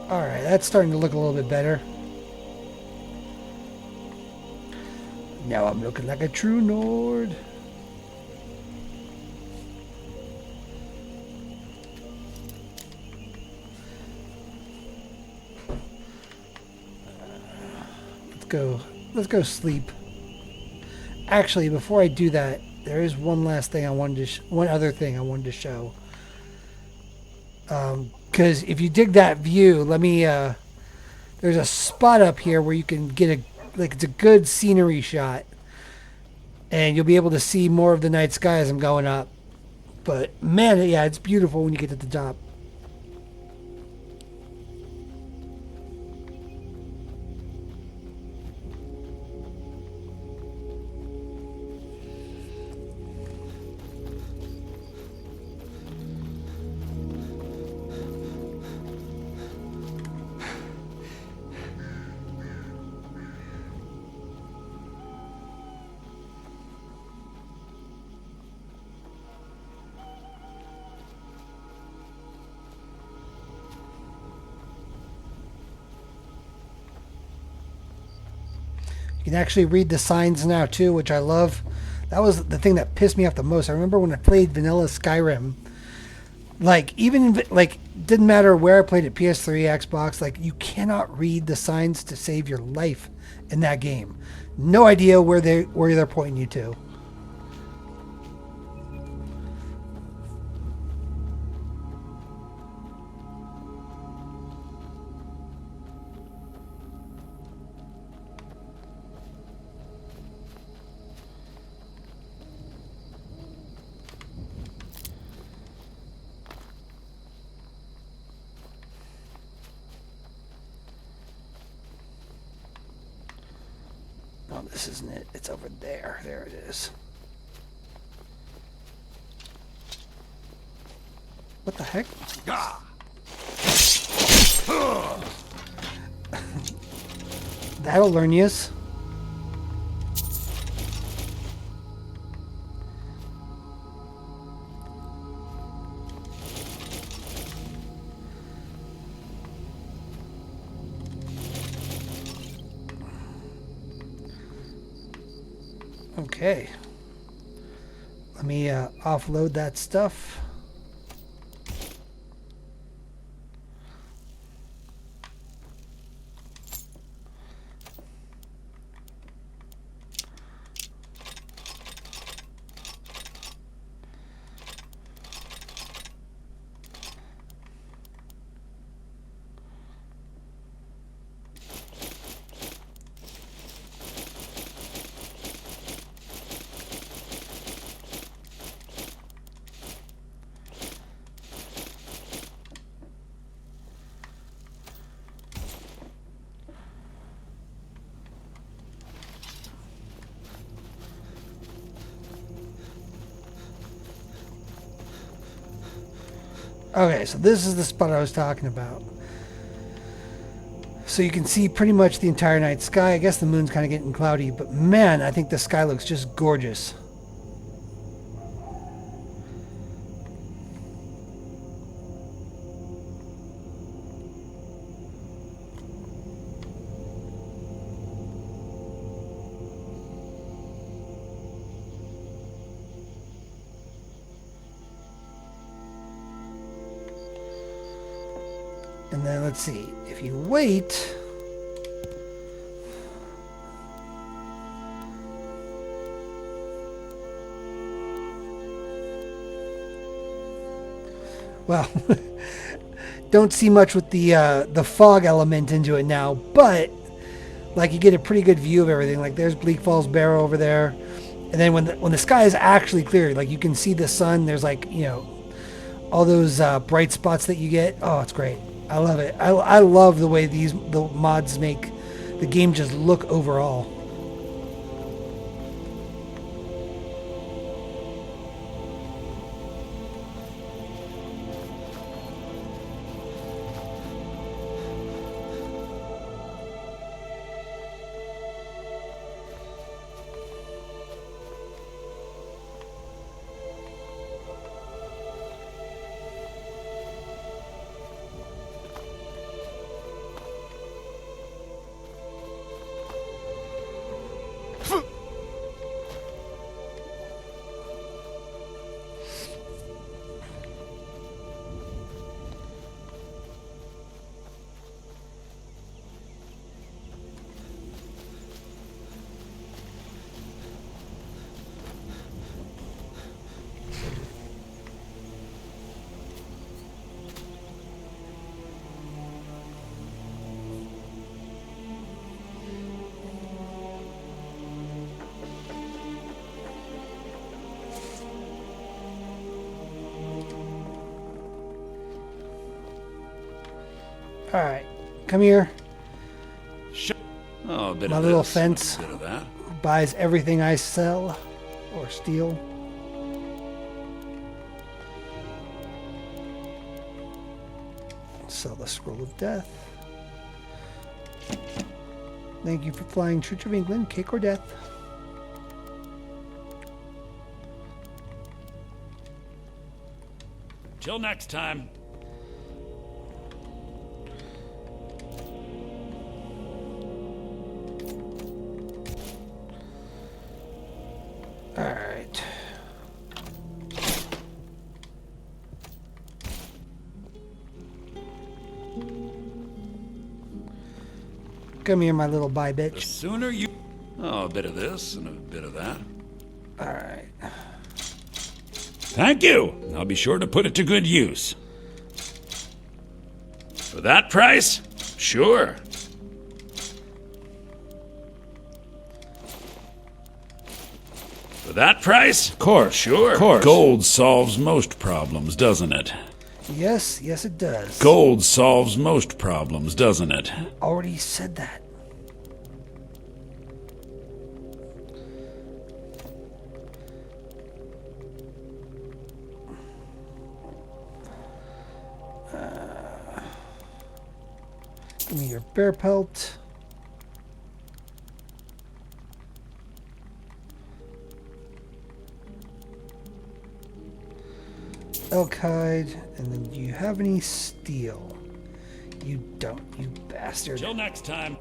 F: Alright, that's starting to look a little bit better. Now I'm looking like a true Nord. Let's go sleep. Actually, before I do that, there is one last thing I wanted to one other thing I wanted to show. Because if you dig that view, let me there's a spot up here where you can get it's a good scenery shot, and you'll be able to see more of the night sky as I'm going up. But man, yeah, it's beautiful when you get to the top. You can actually read the signs now too, which I love. That was the thing that pissed me off the most. I remember when I played vanilla Skyrim, like didn't matter where I played it, PS3, Xbox, like you cannot read the signs to save your life in that game. No idea where they're pointing you to. Oh, this isn't it. It's over there. There it is. What the heck? That'll learn yous. Okay. Let me offload that stuff. Okay, so this is the spot I was talking about. So you can see pretty much the entire night sky. I guess the moon's kind of getting cloudy, but man, I think the sky looks just gorgeous. And then let's see, if you wait, well, don't see much with the fog element into it now, but like you get a pretty good view of everything. Like there's Bleak Falls Barrow over there, and then when the sky is actually clear, like you can see the sun. There's like, you know, all those bright spots that you get. Oh, it's great. I love it. I love the way the mods make the game just look overall. Alright, come here.
M: Oh, a bit
F: My
M: of
F: little
M: this,
F: fence
M: a bit of that.
F: who buys everything I sell or steal. Sell the Scroll of Death. Thank you for flying Church of England, Cake or Death.
M: Till next time.
F: All right. Come here, my little bye bitch.
M: The sooner you... Oh, a bit of this and a bit of that.
F: All right.
M: Thank you. I'll be sure to put it to good use. For that price? Sure. For that price? Course, sure. Course. Gold solves most problems, doesn't it?
F: Yes, yes it does.
M: Gold solves most problems, doesn't it?
F: Already said that. Give me your bear pelt. Elk hide, and then do you have any steel? You don't, you bastard.
M: Till next time.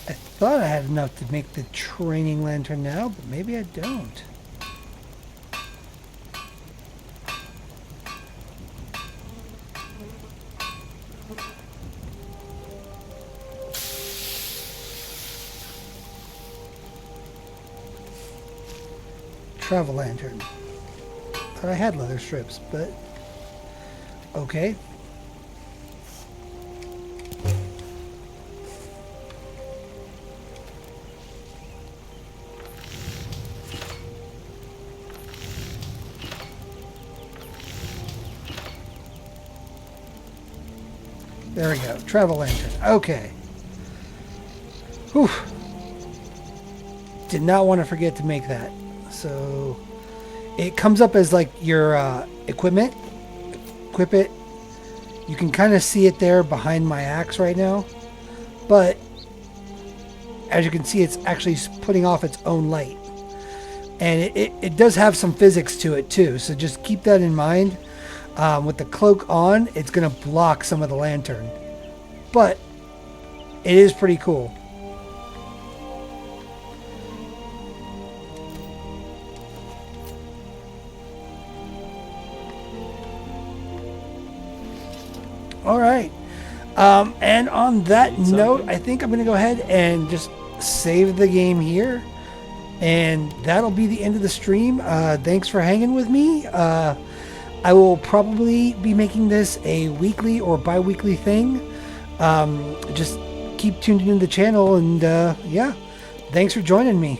F: I thought I had enough to make the training lantern now, but maybe I don't. Travel lantern. Thought I had leather strips, but okay. There we go. Travel lantern. Okay. Whew. Did not want to forget to make that. So it comes up as like your equipment. Equip it. You can kind of see it there behind my axe right now. But as you can see, it's actually putting off its own light. And it does have some physics to it too. So just keep that in mind. With the cloak on, it's going to block some of the lantern. But it is pretty cool. All right. And on that note, I think I'm going to go ahead and just save the game here. And that'll be the end of the stream. Thanks for hanging with me. I will probably be making this a weekly or bi-weekly thing. Just keep tuned into the channel, and yeah, thanks for joining me.